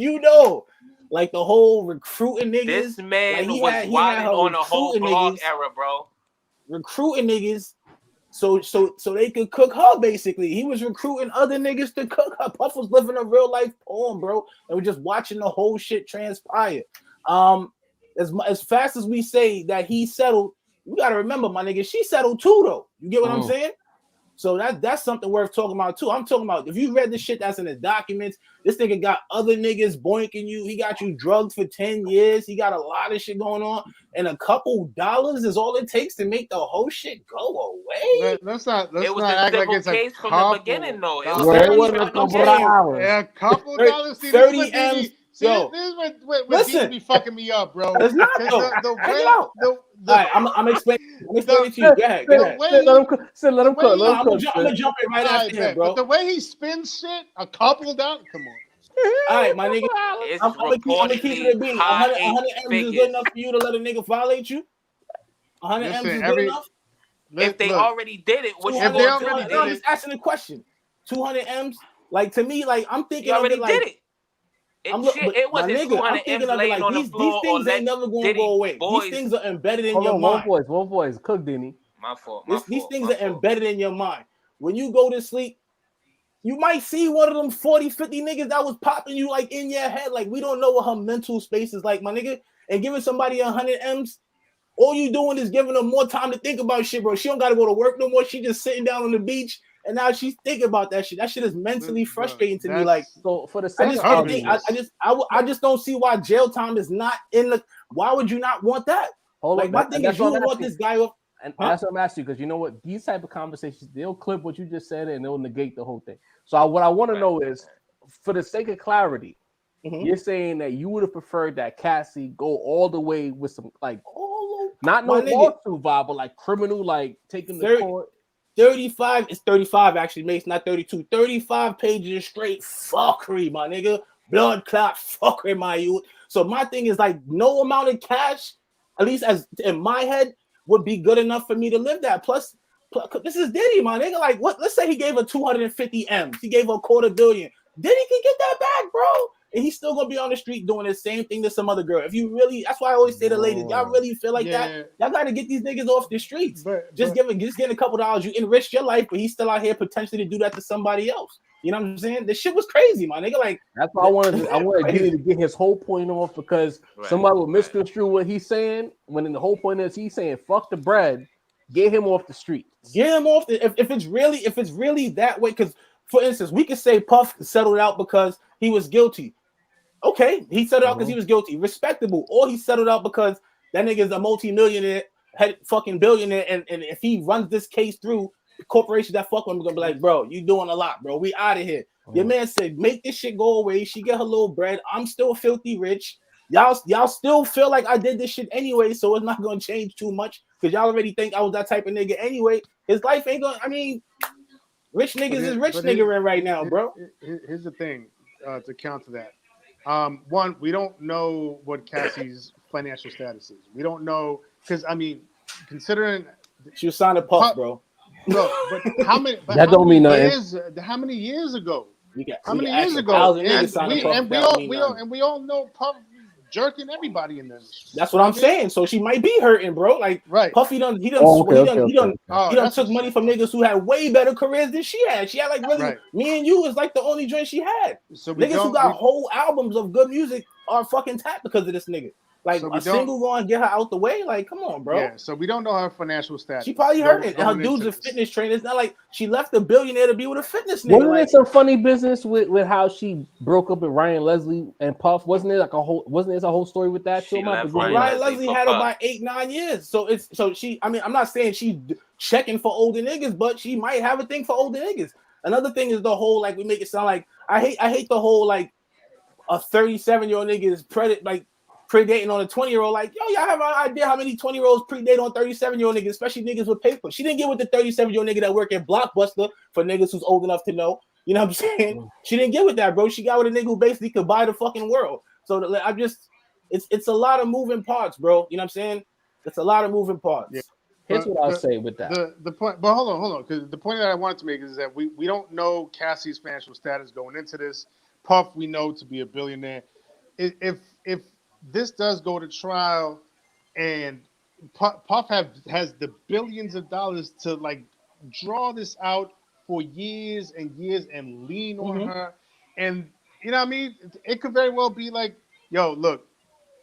Like the whole recruiting niggas. This man like was wilding on a whole blog era, bro. Recruiting niggas, so they could cook her. Basically, he was recruiting other niggas to cook her. Puff was living a real life poem, bro, and we're just watching the whole shit transpire. As fast as we say that he settled, you gotta remember, my nigga, she settled too, though. You get what I'm saying? So that's something worth talking about too. I'm talking about if you read the shit that's in the documents, this nigga got other niggas boinking you. He got you drugged for 10 years. He got a lot of shit going on, and a couple dollars is all it takes to make the whole shit go away. Let's not act like it's case from the beginning, though. It was a couple dollars. Yeah, a couple dollars. 30 M's. Yo, this is what Listen, be fucking me up, bro. It's not the way. Right, I'm explaining to you. Go ahead. Let him cook. I'm gonna jump in right after him, bro. But the way he spins shit, a couple of dollars. Come on. All right, my nigga. I'm gonna keep it a beat. 100 M's is good enough for you to let a nigga violate you. 100 M's is good enough. If they already did it, what you going to do? I'm just asking the question. 200 M's, like to me, like I'm thinking. You already did it. It wasn't 200 M's laying on the floor. These things ain't never gonna go away. These things are embedded in your mind. One voice, cook Diddy. My fault. These things are embedded in your mind. When you go to sleep, you might see one of them 40, 50 niggas that was popping you like in your head. Like we don't know what her mental space is like, my nigga. And giving somebody 100 M's, all you doing is giving them more time to think about shit, bro. She don't gotta go to work no more. She just sitting down on the beach. And now she's thinking about that shit. That shit is mentally frustrating to me. Like, so for the sake I just don't see why jail time is not in the. Why would you not want that? My thing is, you want this guy off. And that's what I'm asking you, because you know what? These type of conversations, they'll clip what you just said and they'll negate the whole thing. So what I want to know is, for the sake of clarity, you're saying that you would have preferred that Cassie go all the way with some not no lawsuit vibe, but like criminal, like taking the court. 35 is 35 actually, Mace, not 32. 35 pages of straight fuckery, my nigga. Blood clot fuckery, my youth. So my thing is like no amount of cash, at least as in my head, would be good enough for me to live that. Plus this is Diddy, my nigga. Like what? Let's say he gave her 250 M's. He gave her $250 million. Diddy can get that back, bro. And he's still gonna be on the street doing the same thing to some other girl. If you really, that's why I always say to ladies, y'all really feel like that, y'all gotta get these niggas off the streets. Just getting a couple dollars, you enrich your life, but he's still out here potentially to do that to somebody else. You know what I'm saying? This shit was crazy, my nigga. Like that's why I wanted Diddy to get his whole point off, because somebody would misconstrue what he's saying when the whole point is he's saying fuck the bread, get him off the street. Get him off the if it's really that way. Because for instance, we could say Puff settled out because he was guilty. Okay, he settled out because he was guilty. Respectable. Or he settled out because that nigga's a multi-millionaire, fucking billionaire, and if he runs this case through, the corporation that fuck with him are gonna be like, bro, you doing a lot, bro. We out of here. Your man said, make this shit go away. She get her little bread. I'm still filthy rich. Y'all still feel like I did this shit anyway, so it's not gonna change too much because y'all already think I was that type of nigga anyway. His life ain't gonna. I mean, rich niggas is rich nigga right now, bro. Here's the thing to counter that. One, we don't know what Cassie's financial status is. We don't know because considering she was signed a Puff, bro. No, but how many? But that don't mean nothing. How many years ago? How many years ago? And we all know Puff jerking everybody in this. That's what I'm saying. So she might be hurting, bro. Like Puffy done took money from niggas who had way better careers than she had. She had like really Me and You is like the only joint she had. So niggas who got whole albums of good music are fucking tapped because of this nigga. Like a single going to get her out the way. Like, come on, bro. Yeah. So we don't know her financial status. She probably hurting. Her dude's a fitness trainer. It's not like she left a billionaire to be with a fitness nigga. Wasn't it some funny business with how she broke up with Ryan Leslie and Puff? Wasn't there a whole story with that? Ryan Leslie had about 8-9 years. So she. I mean, I'm not saying she's checking for older niggas, but she might have a thing for older niggas. Another thing is the whole like we make it sound like I hate the whole like a 37-year-old nigga is predating on a 20-year-old, like, yo, y'all have an idea how many 20-year-olds predate on 37-year-old niggas, especially niggas with paper. She didn't get with the 37-year-old nigga that work at Blockbuster for niggas who's old enough to know. You know what I'm saying? She didn't get with that, bro. She got with a nigga who basically could buy the fucking world. So it's a lot of moving parts, bro. You know what I'm saying? It's a lot of moving parts. Yeah. Here's what I'll say with that. The point, but hold on, because the point that I wanted to make is that we don't know Cassie's financial status going into this. Puff, we know to be a billionaire. If this does go to trial, and Puff has the billions of dollars to like draw this out for years and years and lean on her, and you know what I mean, it could very well be like, yo, look,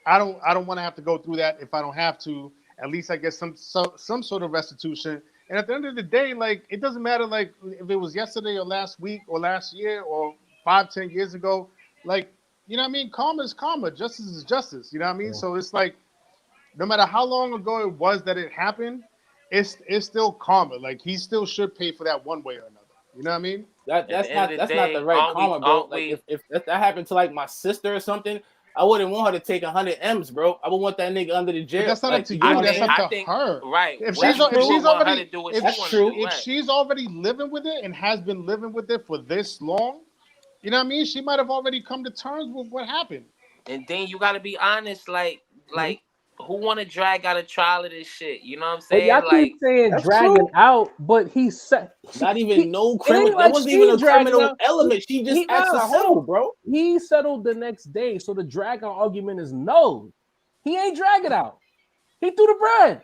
I don't want to have to go through that if I don't have to. At least I get some sort of restitution. And at the end of the day, like, it doesn't matter, like, if it was yesterday or last week or last year or 5-10 years ago. Like, you know what I mean? Karma is karma. Justice is justice. You know what I mean? So it's like, no matter how long ago it was that it happened, it's still karma. Like, he still should pay for that one way or another. You know what I mean? That's not the right karma, bro. Like, if that happened to like my sister or something, I wouldn't want her to take 100 M's, bro. I would want that nigga under the jail. But that's not like, up to you. That's up to her. Right. If she's already living with it and has been living with it for this long, you know what I mean? She might have already come to terms with what happened. And then you got to be honest, like who want to drag out a trial of this shit? You know what I'm saying? Y'all keep saying dragging out, but he said not even no criminal. That wasn't even a criminal element. She just asked to settle, bro. He settled the next day, so the drag out argument is no. He ain't dragging out. He threw the bread.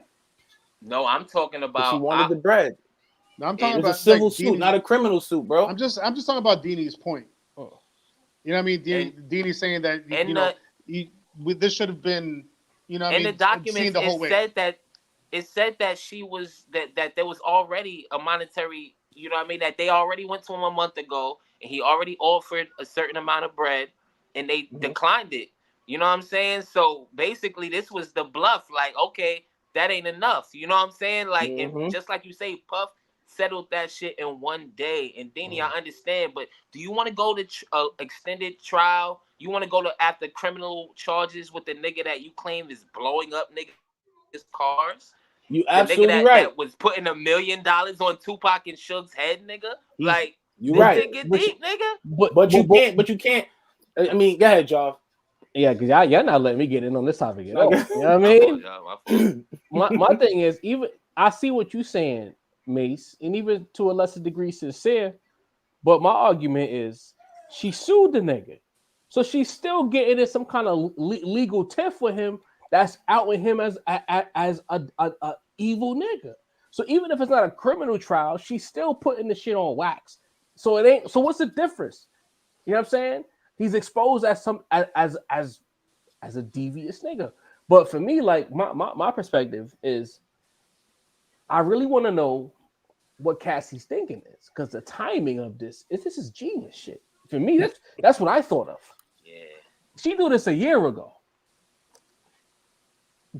No, I'm talking about. She wanted the bread. No, I'm talking about a civil like suit, Diddy, not a criminal suit, bro. I'm just talking about Dini's point. Oh. You know what I mean? Dini's saying that this should have been. You know, in the documents, it said that she was that there was already a monetary. You know what I mean? That they already went to him a month ago, and he already offered a certain amount of bread, and they declined it. You know what I'm saying? So basically, this was the bluff. Like, okay, that ain't enough. You know what I'm saying? Like, and just like you say, Puff settled that shit in one day. And Dini, I understand, but do you want to go to extended trial? You want to go to after criminal charges with the nigga that you claim is blowing up niggas' cars? You absolutely right. That was putting $1 million on Tupac and Suge's head, nigga. Like, you right. Get deep, nigga. But you can't. I mean, go ahead, y'all. Yeah, because y'all not letting me get in on this topic at all. You know what I mean? my thing is, even I see what you're saying, Mace, and even to a lesser degree, Sincere. But my argument is, she sued the nigga. So she's still getting in some kind of legal tiff with him that's outing him as a evil nigga. So even if it's not a criminal trial, she's still putting the shit on wax. So it ain't. So what's the difference? You know what I'm saying? He's exposed as a devious nigga. But for me, like my perspective is, I really want to know what Cassie's thinking is, because the timing of this is genius shit. For me, that's what I thought of. Yeah. She knew this a year ago.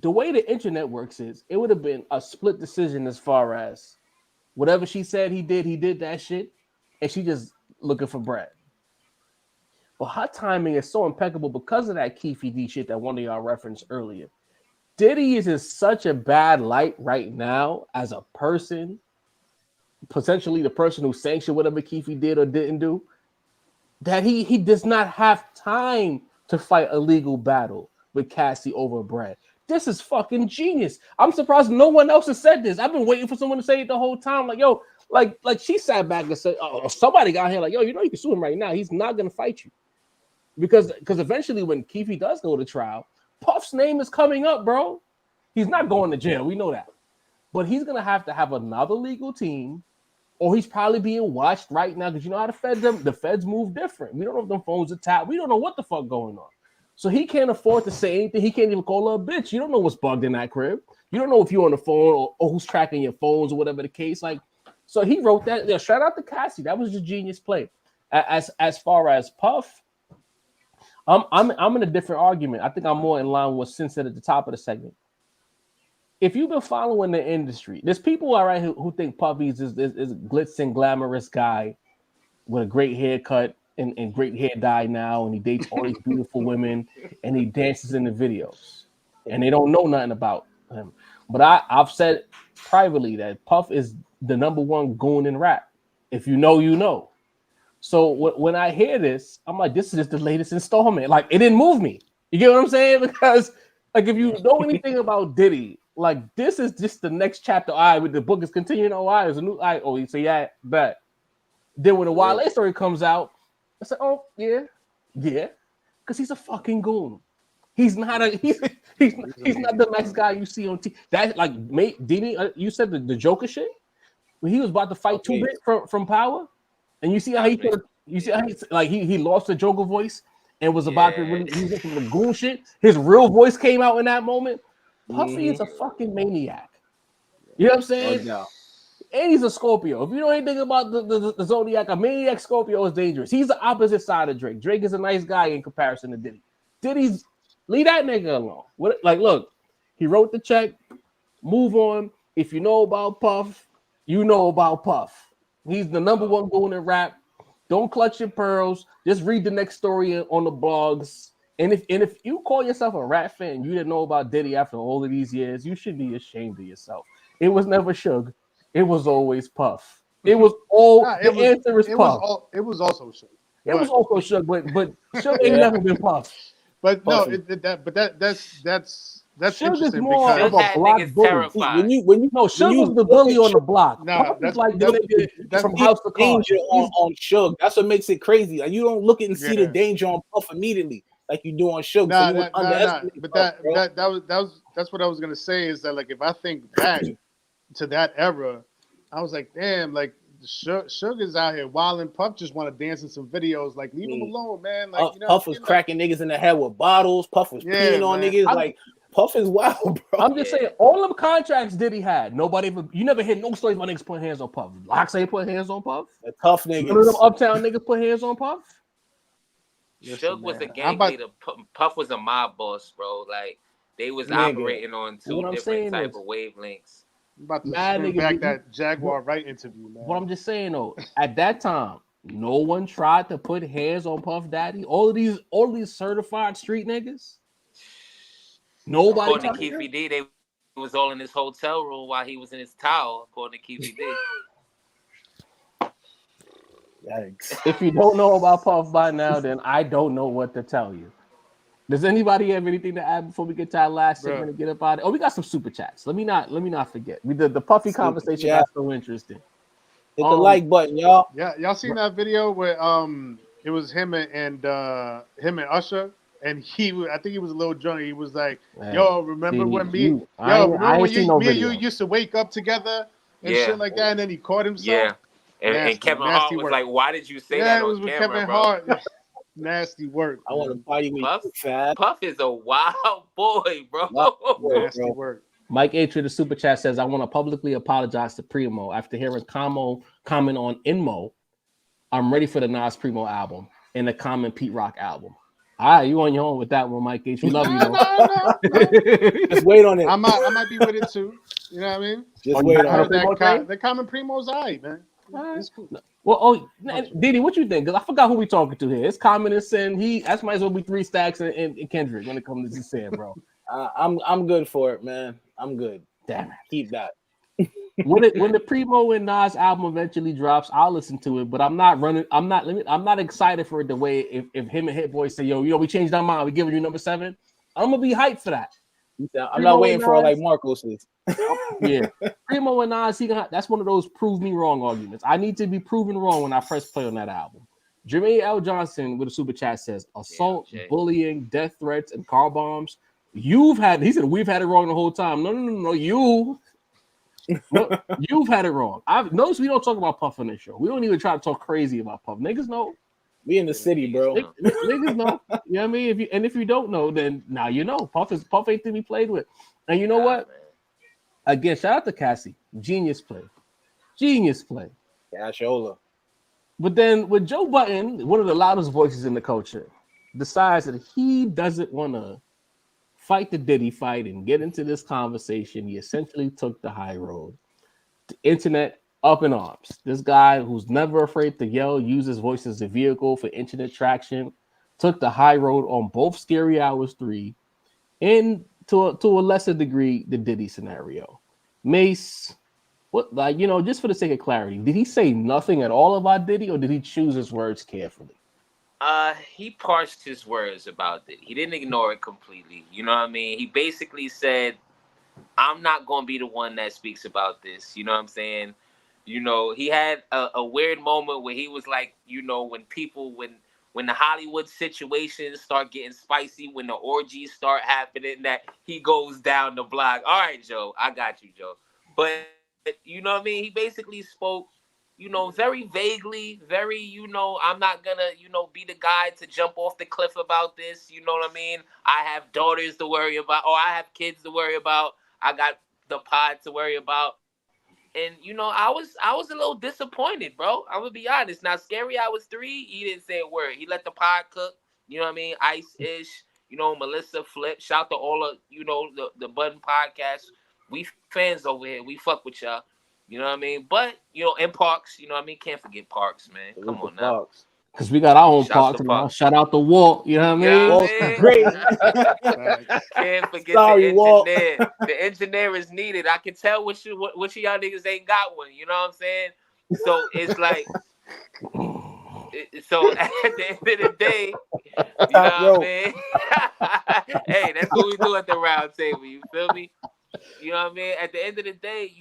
The way the internet works is, it would have been a split decision as far as whatever she said he did that shit, and she just looking for bread. But her timing is so impeccable because of that Keefy D shit that one of y'all referenced earlier. Diddy is in such a bad light right now as a person, potentially the person who sanctioned whatever Keefy did or didn't do, that he does not have time to fight a legal battle with Cassie over bread. This is fucking genius. I'm surprised no one else has said this. I've been waiting for someone to say it the whole time. Like, yo, like she sat back and said, oh, somebody got here like, yo, you know you can sue him right now. He's not gonna fight you. Because eventually when Keefy does go to trial, Puff's name is coming up, bro. He's not going to jail. We know that. But he's gonna have to have another legal team, or he's probably being watched right now, because you know how the feds move different. We don't know if them phones are tapped. We don't know what the fuck going on. So he can't afford to say anything. He can't even call her a bitch. You don't know what's bugged in that crib. You don't know if you're on the phone or who's tracking your phones or whatever the case. Like, so he wrote that. Yeah, shout out to Cassie. That was a genius play. As far as Puff, I'm in a different argument. I think I'm more in line with what Sin said at the top of the segment. If you've been following the industry, there's people all right who think Puffy's is glitz and glamorous guy with a great haircut and great hair dye now, and he dates all these beautiful women, and he dances in the videos, and they don't know nothing about him. But I've said privately that Puff is the number one goon in rap. If you know, you know. So when I hear this, I'm like, this is just the latest installment. Like, it didn't move me. You get what I'm saying? Because like, if you know anything about Diddy, like this is just the next chapter. All right, the book is continuing. Oh, all right, there's a new. All right, oh, so yeah, bet. Then when the Wale story comes out, I said, oh yeah, because he's a fucking goon. He's not he's not the nice guy you see on TV. That like Diddy, you said the Joker shit when he was about to fight 2-Bit from Power, and you see how he lost the Joker voice and was about to really use it from the goon shit. His real voice came out in that moment. Puffy is a fucking maniac. You know what I'm saying? No. And he's a Scorpio. If you know anything about the Zodiac, a maniac Scorpio is dangerous. He's the opposite side of Drake. Drake is a nice guy in comparison to Diddy. Diddy's leave that nigga alone. Look, he wrote the check. Move on. If you know about Puff, you know about Puff. He's the number one goon in rap. Don't clutch your pearls. Just read the next story on the blogs. And if you call yourself a rap fan, you didn't know about Diddy after all of these years, you should be ashamed of yourself. It was never Suge. It was always Puff. It was all answer is Puff. It was also Suge. It was also Suge, but Suge ain't never been Puff. But Puffy. That's Suge is interesting more because of a block bully. Suge was the bully on the block. No, that's like the nigga from House of Cards. Danger on Suge. That's what makes it crazy. Like you don't look and see the danger on Puff immediately, like you do on Suge. But that's what I was gonna say is that like if I think back to that era, I was like, damn, like Suge is out here wilding. Puff just want to dance in some videos. Like leave him alone, man. Like Puff was cracking niggas in the head with bottles. Puff was peeing on niggas. Like Puff is wild, bro. I'm just saying, all of the contracts Diddy had, you never heard no stories about niggas putting hands on Puff. Lock say put hands on Puff. The tough niggas. None of them uptown niggas put hands on Puff. Suge was a gang leader. Puff was a mob boss, bro. Like they was operating on two different type of wavelengths. I'm about to bring back that Jaguar Wright interview, man. But I'm just saying though, at that time, no one tried to put hands on Puff Daddy. All these certified street niggas. Nobody. According to Keefy D, they was all in his hotel room while he was in his towel. According to Keefy D. Yikes. If you don't know about Puff by now, then I don't know what to tell you. Does anybody have anything to add before we get to our last segment and get up out of it? Oh, we got some super chats. Let me not forget. We did the Puffy super conversation. That's so interesting. Hit the like button, y'all. Yeah, y'all seen that video where it was him and Usher. And I think he was a little drunk. He was like, "Yo, remember when me and you used to wake up together and shit like that?" And then he caught himself. Yeah, and Kevin Hart was like, "Why did you say that?" Yeah, it was with Kevin Hart. Nasty work. I want to party with Puff. you, Fab. Puff is a wild boy, bro. Nasty work. Mike H. the super chat says, "I want to publicly apologize to Primo after hearing comment on Inmo. I'm ready for the Nas Primo album and the Common Pete Rock album." All right, you on your own with that one, Mike H. We love you, though. No. Just wait on it. I might be with it too. You know what I mean? Just wait on it. The Common Primo's all right, man. It's cool. Well, Diddy, what you think? Because I forgot who we talking to here. It's Common and Sin. That might as well be 3 Stacks and Kendrick when it comes to Sin, bro. I'm good for it, man. I'm good. Damn it. Keep that. When the Primo and Nas album eventually drops, I'll listen to it. But I'm not excited for it the way if him and Hit Boy say, "Yo, we changed our mind. We giving you number 7." I'm gonna be hyped for that. I'm not waiting for like Marcos is. Yeah, Primo and Nas, that's one of those prove me wrong arguments. I need to be proven wrong when I press play on that album. Jermaine L. Johnson with a super chat says, "Assault, bullying, death threats, and car bombs. He said we've had it wrong the whole time. No, you." No, you've had it wrong. I've noticed we don't talk about Puff on this show. We don't even try to talk crazy about Puff. Niggas know. We in the city, bro. Niggas know. You know what I mean? If you don't know, then now you know. Puff ain't to be played with. And you know what? Man. Again, shout out to Cassie. Genius play. Cashola. But then with Joe Budden, one of the loudest voices in the culture, decides that he doesn't want to fight the Diddy fight and get into this conversation. He essentially took the high road. The internet up in arms. This guy who's never afraid to yell, use his voice as a vehicle for internet traction, took the high road on both Scary Hours 3 and to a lesser degree, the Diddy scenario. Mace, just for the sake of clarity, did he say nothing at all about Diddy or did he choose his words carefully? He parsed his words about it. He didn't ignore it completely. You know what I mean? He basically said I'm not gonna be the one that speaks about this. You know what I'm saying? You know, he had a weird moment where he was like, you know, when the Hollywood situations start getting spicy, when the orgies start happening, that he goes down the block. All right, Joe, I got you, Joe. But you know what I mean? He basically spoke, you know, very vaguely, very, you know, I'm not gonna, you know, be the guy to jump off the cliff about this. You know what I mean? I have daughters to worry about, or I have kids to worry about. I got the pod to worry about. And you know, I was a little disappointed, bro. I'm gonna be honest. Now, Scary Hours 3, he didn't say a word. He let the pod cook. You know what I mean? Ice Ish. You know, Melissa Flip. Shout to all of the Budden podcast. We fans over here. We fuck with y'all. You know what I mean? But and Parks. You know what I mean? Can't forget Parks, man. Come on now. Parks. Because we got our own Shouts Parks. Shout out to Walt. You know what I mean? Walt's great. Can't forget Sorry, the Walt. engineer. The engineer is needed. I can tell which of y'all niggas ain't got one. You know what I'm saying? So it's like, so at the end of the day, you know what I mean? Hey, that's what we do at the round table. You feel me? You know what I mean? At the end of the day,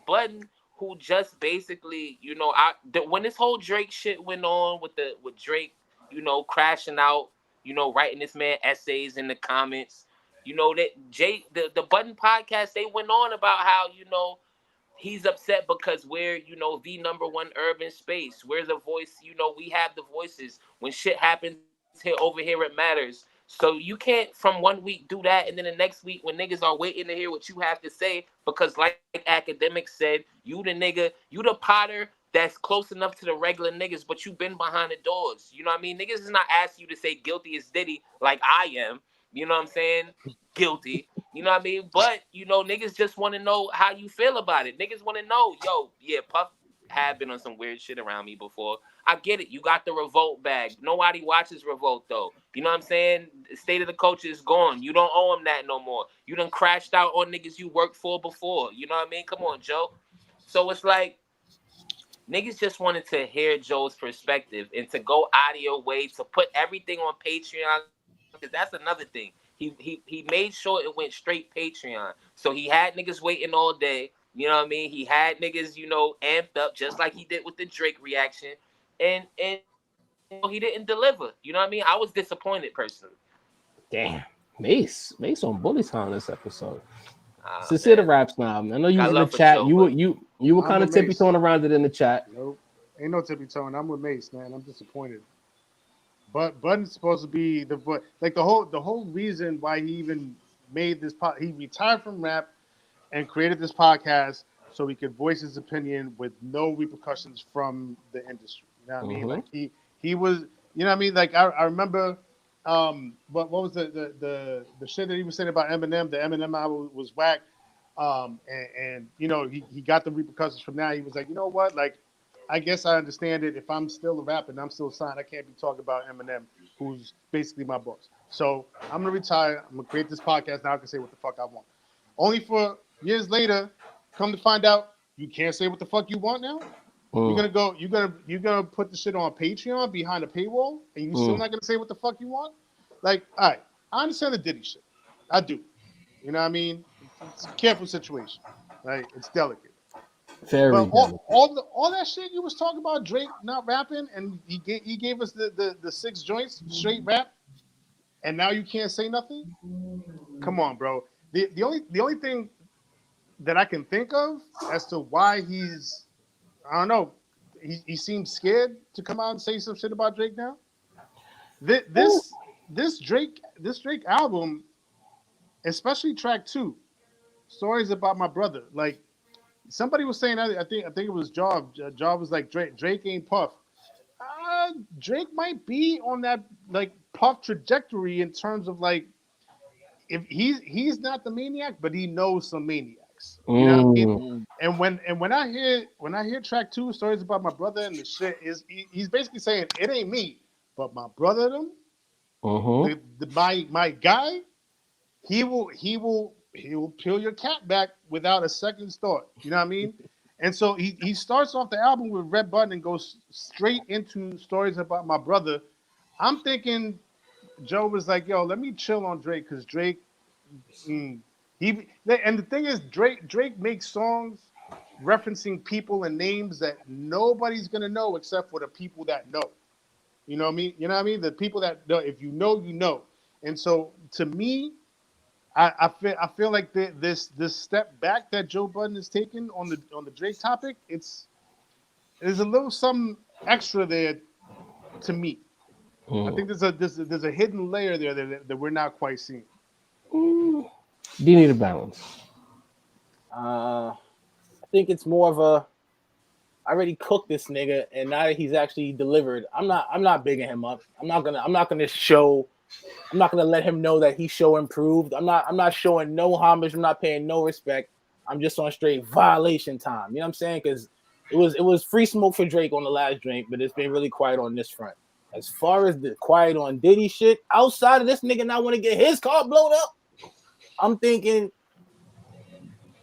Budden, who just basically, when this whole Drake shit went on with Drake, crashing out, writing this man essays in the comments, that the Budden podcast, they went on about how, he's upset because we're, the number one urban space. We're the voice, we have the voices. When shit happens here over here, it matters. So you can't from one week do that, and then the next week when niggas are waiting to hear what you have to say, because like Academics said, you the nigga, you the Potter that's close enough to the regular niggas, but you been behind the doors. You know what I mean? Niggas is not asking you to say guilty as Diddy like I am. You know what I'm saying? Guilty. You know what I mean? But, niggas just want to know how you feel about it. Niggas want to know, Puff have been on some weird shit around me before. I get it. You got the Revolt bag. Nobody watches Revolt, though. You know what I'm saying? State of the Culture is gone. You don't owe them that no more. You done crashed out on niggas you worked for before. You know what I mean? Come on, Joe. So it's like, niggas just wanted to hear Joe's perspective and to go out of your way to put everything on Patreon, because that's another thing. He made sure it went straight Patreon. So he had niggas waiting all day. You know what I mean? He had niggas, amped up just like he did with the Drake reaction. And he didn't deliver. You know what I mean? I was disappointed personally. Damn. Mace on Bully Town this episode. Sincere the raps now, man. I know you was in the chat. Joe, you were kind of tippy-toeing around it in the chat. Nope. Ain't no tippy-toeing. I'm with Mace, man. I'm disappointed. But Budden's supposed to be the whole reason why he even made this he retired from rap and created this podcast so he could voice his opinion with no repercussions from the industry. You know what I mean? Like he was, you know what I mean? Like I remember what was the shit that he was saying about Eminem? The Eminem album was whack. And he got the repercussions from that. He was like, you know what? Like, I guess I understand it. If I'm still a rapper and I'm still signed, I can't be talking about Eminem, who's basically my boss. So I'm gonna retire. I'm gonna create this podcast now. I can say what the fuck I want. Only for years later, come to find out you can't say what the fuck you want now. You're gonna put the shit on Patreon behind a paywall, and you still not gonna say what the fuck you want. Like, all right, I understand the Diddy shit. I do. You know what I mean? It's a careful situation, right? It's delicate. But all that shit you was talking about, Drake not rapping, and he gave us the 6 joints straight rap, and now you can't say nothing. Come on, bro. The only thing that I can think of as to why he's, I don't know, he seems scared to come out and say some shit about Drake now. This Drake album, especially track 2, Stories About My Brother, like. Somebody was saying, I think it was Jaw. Jaw was like, Drake ain't Puff. Drake might be on that like Puff trajectory in terms of like, if he's not the maniac, but he knows some maniacs. You know what I mean? And when I hear track 2, Stories About My Brother, and the shit is he's basically saying it ain't me, but my brother them, my guy, he will peel your cat back without a second thought. You know what I mean? And so he starts off the album with Red Button and goes straight into Stories About My Brother. I'm thinking Joe was like, yo, let me chill on Drake, because Drake, And the thing is, Drake makes songs referencing people and names that nobody's gonna know except for the people that know. You know what I mean? You know what I mean? The people that know, if you know, you know. And so to me, I feel like this step back that Joe Budden is taking on the Drake topic, there's a little something extra there to me. I think there's a hidden layer there that we're not quite seeing. Do you need a balance? I think it's more of a I already cooked this nigga, and now that he's actually delivered, I'm not bigging him up. I'm not gonna let him know that he show improved. I'm not showing no homage. I'm not paying no respect. I'm just on straight violation time. You know what I'm saying? Because it was free smoke for Drake on the last drink, but it's been really quiet on this front. As far as the quiet on Diddy shit, outside of this nigga not want to get his car blown up, I'm thinking,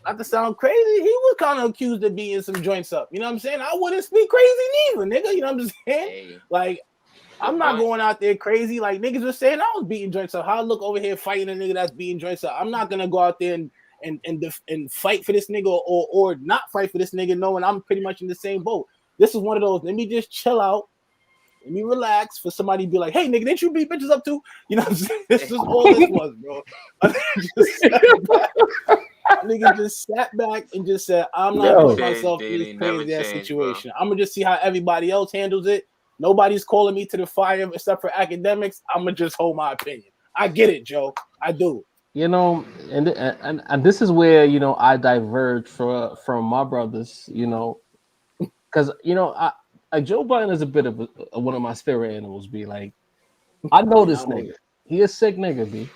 not to sound crazy, he was kind of accused of beating some joints up. You know what I'm saying? I wouldn't speak crazy neither, nigga. You know what I'm saying? Hey. Like, I'm not going out there crazy. Like, niggas were saying I was beating joints up. How I look over here fighting a nigga that's beating joints up. I'm not going to go out there and fight for this nigga or not fight for this nigga knowing I'm pretty much in the same boat. This is one of those, let me just chill out. Let me relax for somebody to be like, hey, nigga, didn't you beat bitches up too? You know what I'm saying? This is all this was, bro. Nigga just sat back and just said, I'm not putting myself in this crazy ass situation. I'm going to just see how everybody else handles it. Nobody's calling me to the fire except for academics. I'm going to just hold my opinion. I get it, Joe. I do. You know, and this is where, you know, I diverge from my brothers, you know, because, you know, Joe Budden is a bit of one of my spirit animals. Be like, I know this nigga. He a sick nigga. B.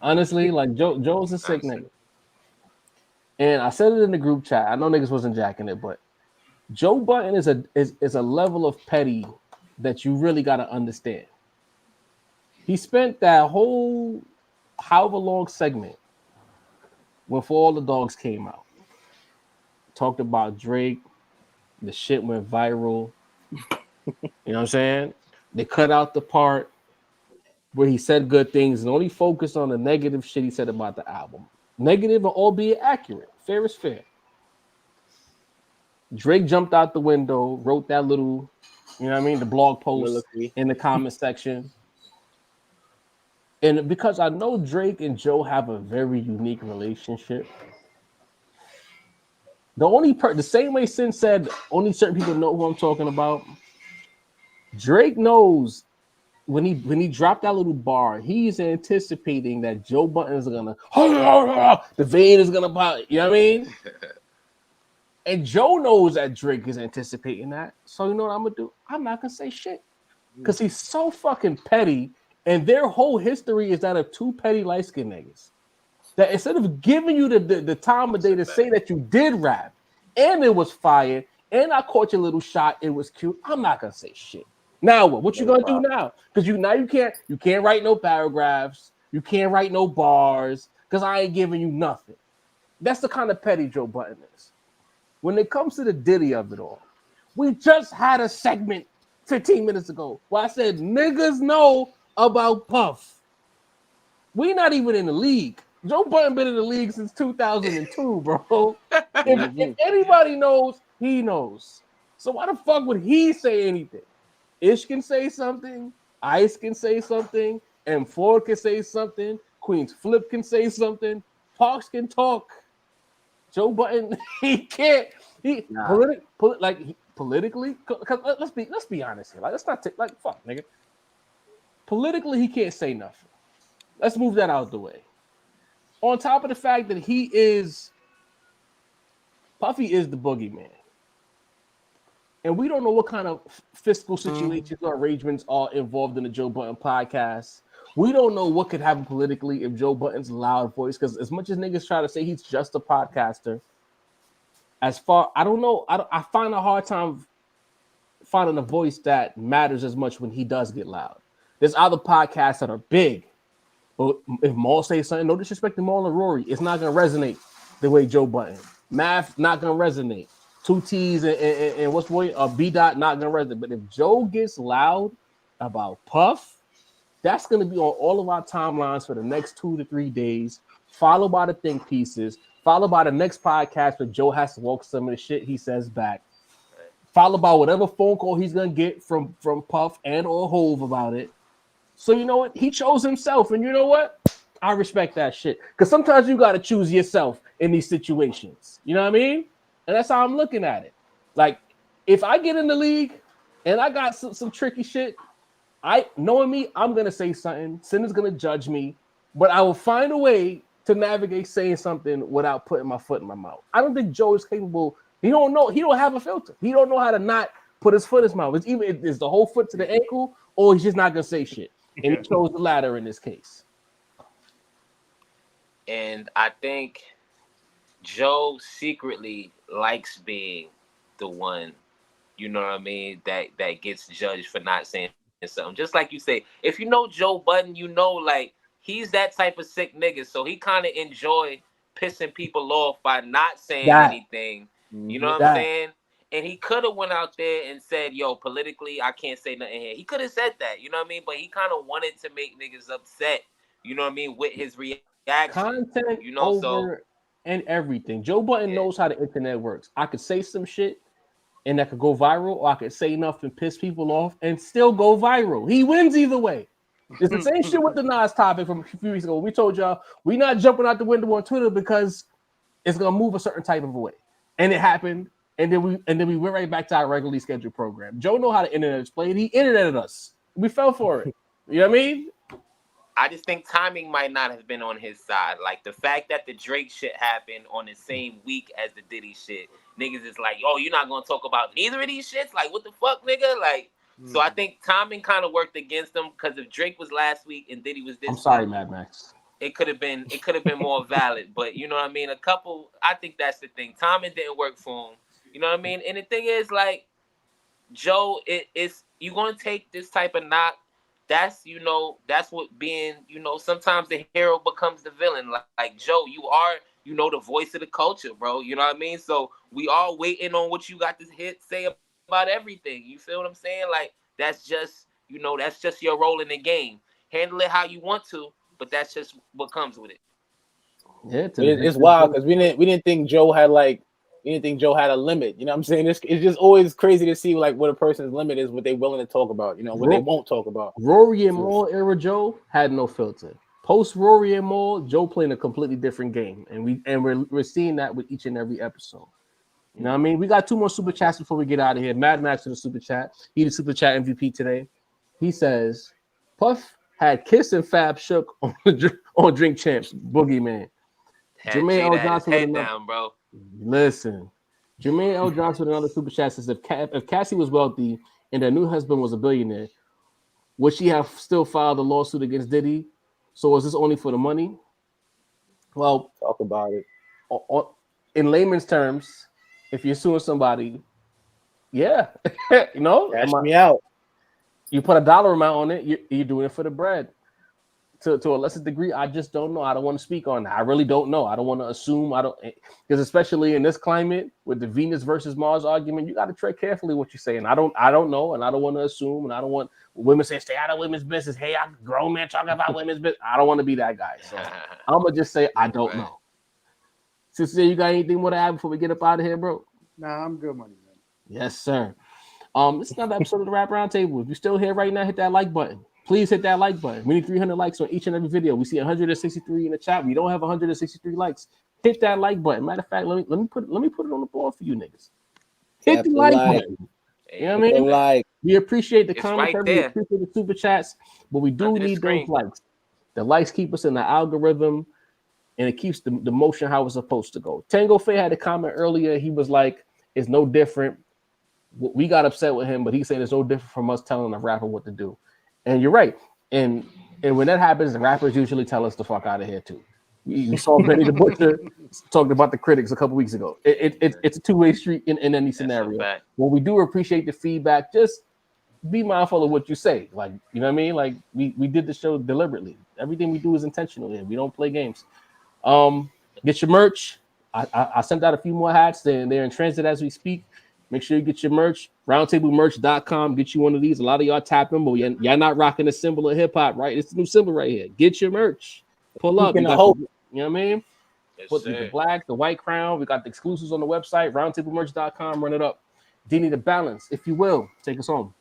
Honestly, like Joe's a sick nigga. And I said it in the group chat. I know niggas wasn't jacking it, but Joe Budden is a level of petty that you really got to understand. He spent that whole however long segment when For All the Dogs came out, talked about Drake. The shit went viral. You know what I'm saying? They cut out the part where he said good things and only focused on the negative shit he said about the album. Negative, albeit accurate. Fair is fair. Drake jumped out the window, wrote that little, you know what I mean, the blog post in the comment section. And because I know Drake and Joe have a very unique relationship, the same way Sin said, only certain people know who I'm talking about. Drake knows when he dropped that little bar, he's anticipating that Joe Budden is gonna the vein is gonna pop. You know what I mean? And Joe knows that Drake is anticipating that. So you know what I'm gonna do? I'm not gonna say shit because he's so fucking petty. And their whole history is that of two petty light-skinned niggas. That instead of giving you the time of day to say that you did rap and it was fire and I caught your little shot, it was cute, I'm not gonna say shit. Now what? What you gonna do now? Because you can't write no paragraphs, you can't write no bars, because I ain't giving you nothing. That's the kind of petty Joe Budden is. When it comes to the Diddy of it all, we just had a segment 15 minutes ago where I said niggas know about Puff. We not even in the league. Joe Budden been in the league since 2002, bro. If anybody knows, he knows. So why the fuck would he say anything? Ish can say something, Ice can say something, M4 can say something, Queen's Flip can say something, Parks can talk. Joe Budden, he can't. Politically, let's be honest here. Like, let's not take fuck, nigga. Politically, he can't say nothing. Let's move that out of the way. On top of the fact that Puffy is the boogeyman. And we don't know what kind of fiscal situations or arrangements are involved in the Joe Budden podcast. We don't know what could happen politically if Joe Budden's loud voice, because as much as niggas try to say he's just a podcaster, I don't know. I find a hard time finding a voice that matters as much when he does get loud. There's other podcasts that are big, but if Maul says something, no disrespect to Maul and Rory, it's not gonna resonate the way Joe Budden. Math not gonna resonate. 2 T's and what's B dot not gonna resonate. But if Joe gets loud about Puff, that's gonna be on all of our timelines for the next 2 to 3 days followed by the think pieces, followed by the next podcast where Joe has to walk some of the shit he says back, followed by whatever phone call he's gonna get from Puff and or Hove about it. So you know what? He chose himself, and you know what? I respect that shit. Because sometimes you gotta choose yourself in these situations. You know what I mean? And that's how I'm looking at it. Like, if I get in the league and I got some tricky shit, knowing me, I'm gonna say something. Sin is gonna judge me, but I will find a way to navigate saying something without putting my foot in my mouth. I don't think Joe is capable. He don't know. He don't have a filter. He don't know how to not put his foot in his mouth. It's either it's the whole foot to the ankle, or he's just not gonna say shit. And he chose the latter in this case. And I think Joe secretly likes being the one, you know what I mean, that gets judged for not saying something. Just like you say, if you know Joe Budden, you know, like, he's that type of sick nigga. So he kind of enjoy pissing people off by not saying anything. You know what I'm saying? And he could have went out there and said, yo, politically, I can't say nothing here. He could have said that, you know what I mean? But he kind of wanted to make niggas upset, you know what I mean, with his reaction. Content, you know, over and everything. Joe Budden knows how the internet works. I could say some shit and that could go viral, or I could say enough and piss people off and still go viral. He wins either way. It's the same shit with the Nas topic from a few weeks ago. We told y'all we're not jumping out the window on Twitter because it's gonna move a certain type of a way, and it happened. And then we went right back to our regularly scheduled program. Joe know how the internet is played. He interneted us. We fell for it. You know what I mean? I just think timing might not have been on his side. Like, the fact that the Drake shit happened on the same week as the Diddy shit, niggas is like, oh, you're not gonna talk about neither of these shits? Like, what the fuck, nigga? Like, so I think timing kind of worked against him, because if Drake was last week and Diddy was this I'm sorry, week, Mad Max. it could have been more valid. But you know what I mean? I think that's the thing. Timing didn't work for him. You know what I mean? And the thing is, like, Joe, it's you gonna take this type of knock. That's, you know, that's what being, you know, sometimes the hero becomes the villain. Like Joe, you are, you know, the voice of the culture, bro. You know what I mean? So we all waiting on what you got to say about everything. You feel what I'm saying? Like, that's just, you know, that's just your role in the game. Handle it how you want to, but that's just what comes with it. Yeah, it's wild because we didn't think Joe had a limit. You know what I'm saying? It's just always crazy to see like what a person's limit is, what they're willing to talk about, you know, what they won't talk about. Rory and Maul era Joe had no filter. Post Rory and Maul, Joe playing a completely different game. And we're seeing that with each and every episode. You know what I mean? We got 2 more super chats before we get out of here. Mad Max with the super chat. He the super chat MVP today. He says, Puff had Kiss and Fab shook on Drink Champs, Boogeyman. Jermaine L. Johnson with another, down, bro. Listen, Jermaine L. Johnson with another super chat says, if Cassie was wealthy and her new husband was a billionaire, would she have still filed a lawsuit against Diddy? So was this only for the money? Well, talk about it. In layman's terms, if you're suing somebody, yeah, you know, cash me out. You put a dollar amount on it, you're doing it for the bread. To a lesser degree, I just don't know. I don't want to speak on that. I really don't know. I don't want to assume. Because especially in this climate with the Venus versus Mars argument, you got to tread carefully what you say. And I don't know, and I don't want to assume, and I don't want women saying stay out of women's business. Hey, I'm a grown man talking about women's business. I don't want to be that guy. So I'm gonna just say I don't know. Sister, you got anything more to add before we get up out of here, bro? Nah, I'm good, money man. Yes, sir. This is another episode of the Rap Roundtable. If you're still here right now, hit that like button. Please hit that like button. We need 300 likes on each and every video. We see 163 in the chat. We don't have 163 likes. Hit that like button. Matter of fact, let me put it on the board for you niggas. Hit the like button. You know what I mean? Like. We appreciate the commentary. Right, we appreciate the super chats, but we do need those likes. The likes keep us in the algorithm, and it keeps the motion how it's supposed to go. Tango Faye had a comment earlier. He was like, "It's no different." We got upset with him, but he said it's no different from us telling a rapper what to do. And you're right. And when that happens, the rappers usually tell us to fuck out of here too. You saw Benny the Butcher talking about the critics a couple weeks ago. It's a two-way street in any scenario. When we do appreciate the feedback, just be mindful of what you say. Like, you know what I mean? Like we did the show deliberately. Everything we do is intentional here. We don't play games. Get your merch. I sent out a few more hats. They're in transit as we speak. Make sure you get your merch. Roundtablemerch.com. Get you one of these. A lot of y'all tap them, but y'all not rocking the symbol of hip hop, right? It's the new symbol right here. Get your merch. Pull up. You know what I mean? Yes, Put the black, the white crown. We got the exclusives on the website, roundtablemerch.com. Run it up. Diddy the balance, if you will. Take us home.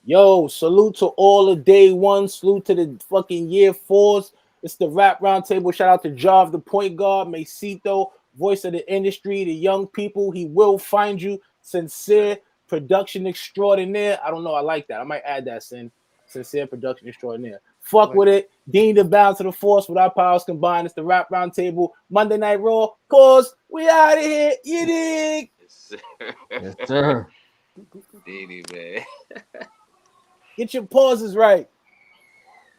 Yo, salute to all the day one. Salute to the fucking year fours. It's the Rap Roundtable. Shout out to Jav, the point guard, Macito, voice of the industry, the young people. He will find you. Sincere production extraordinaire. I don't know. I like that. I might add that, Sin. Sincere production extraordinaire. Fuck with it. Dean the balance of the force with our powers combined. It's the Rap Roundtable. Monday Night Raw. Cause we out of here. You dig? Yes, sir. Diddy, man. Get your pauses right.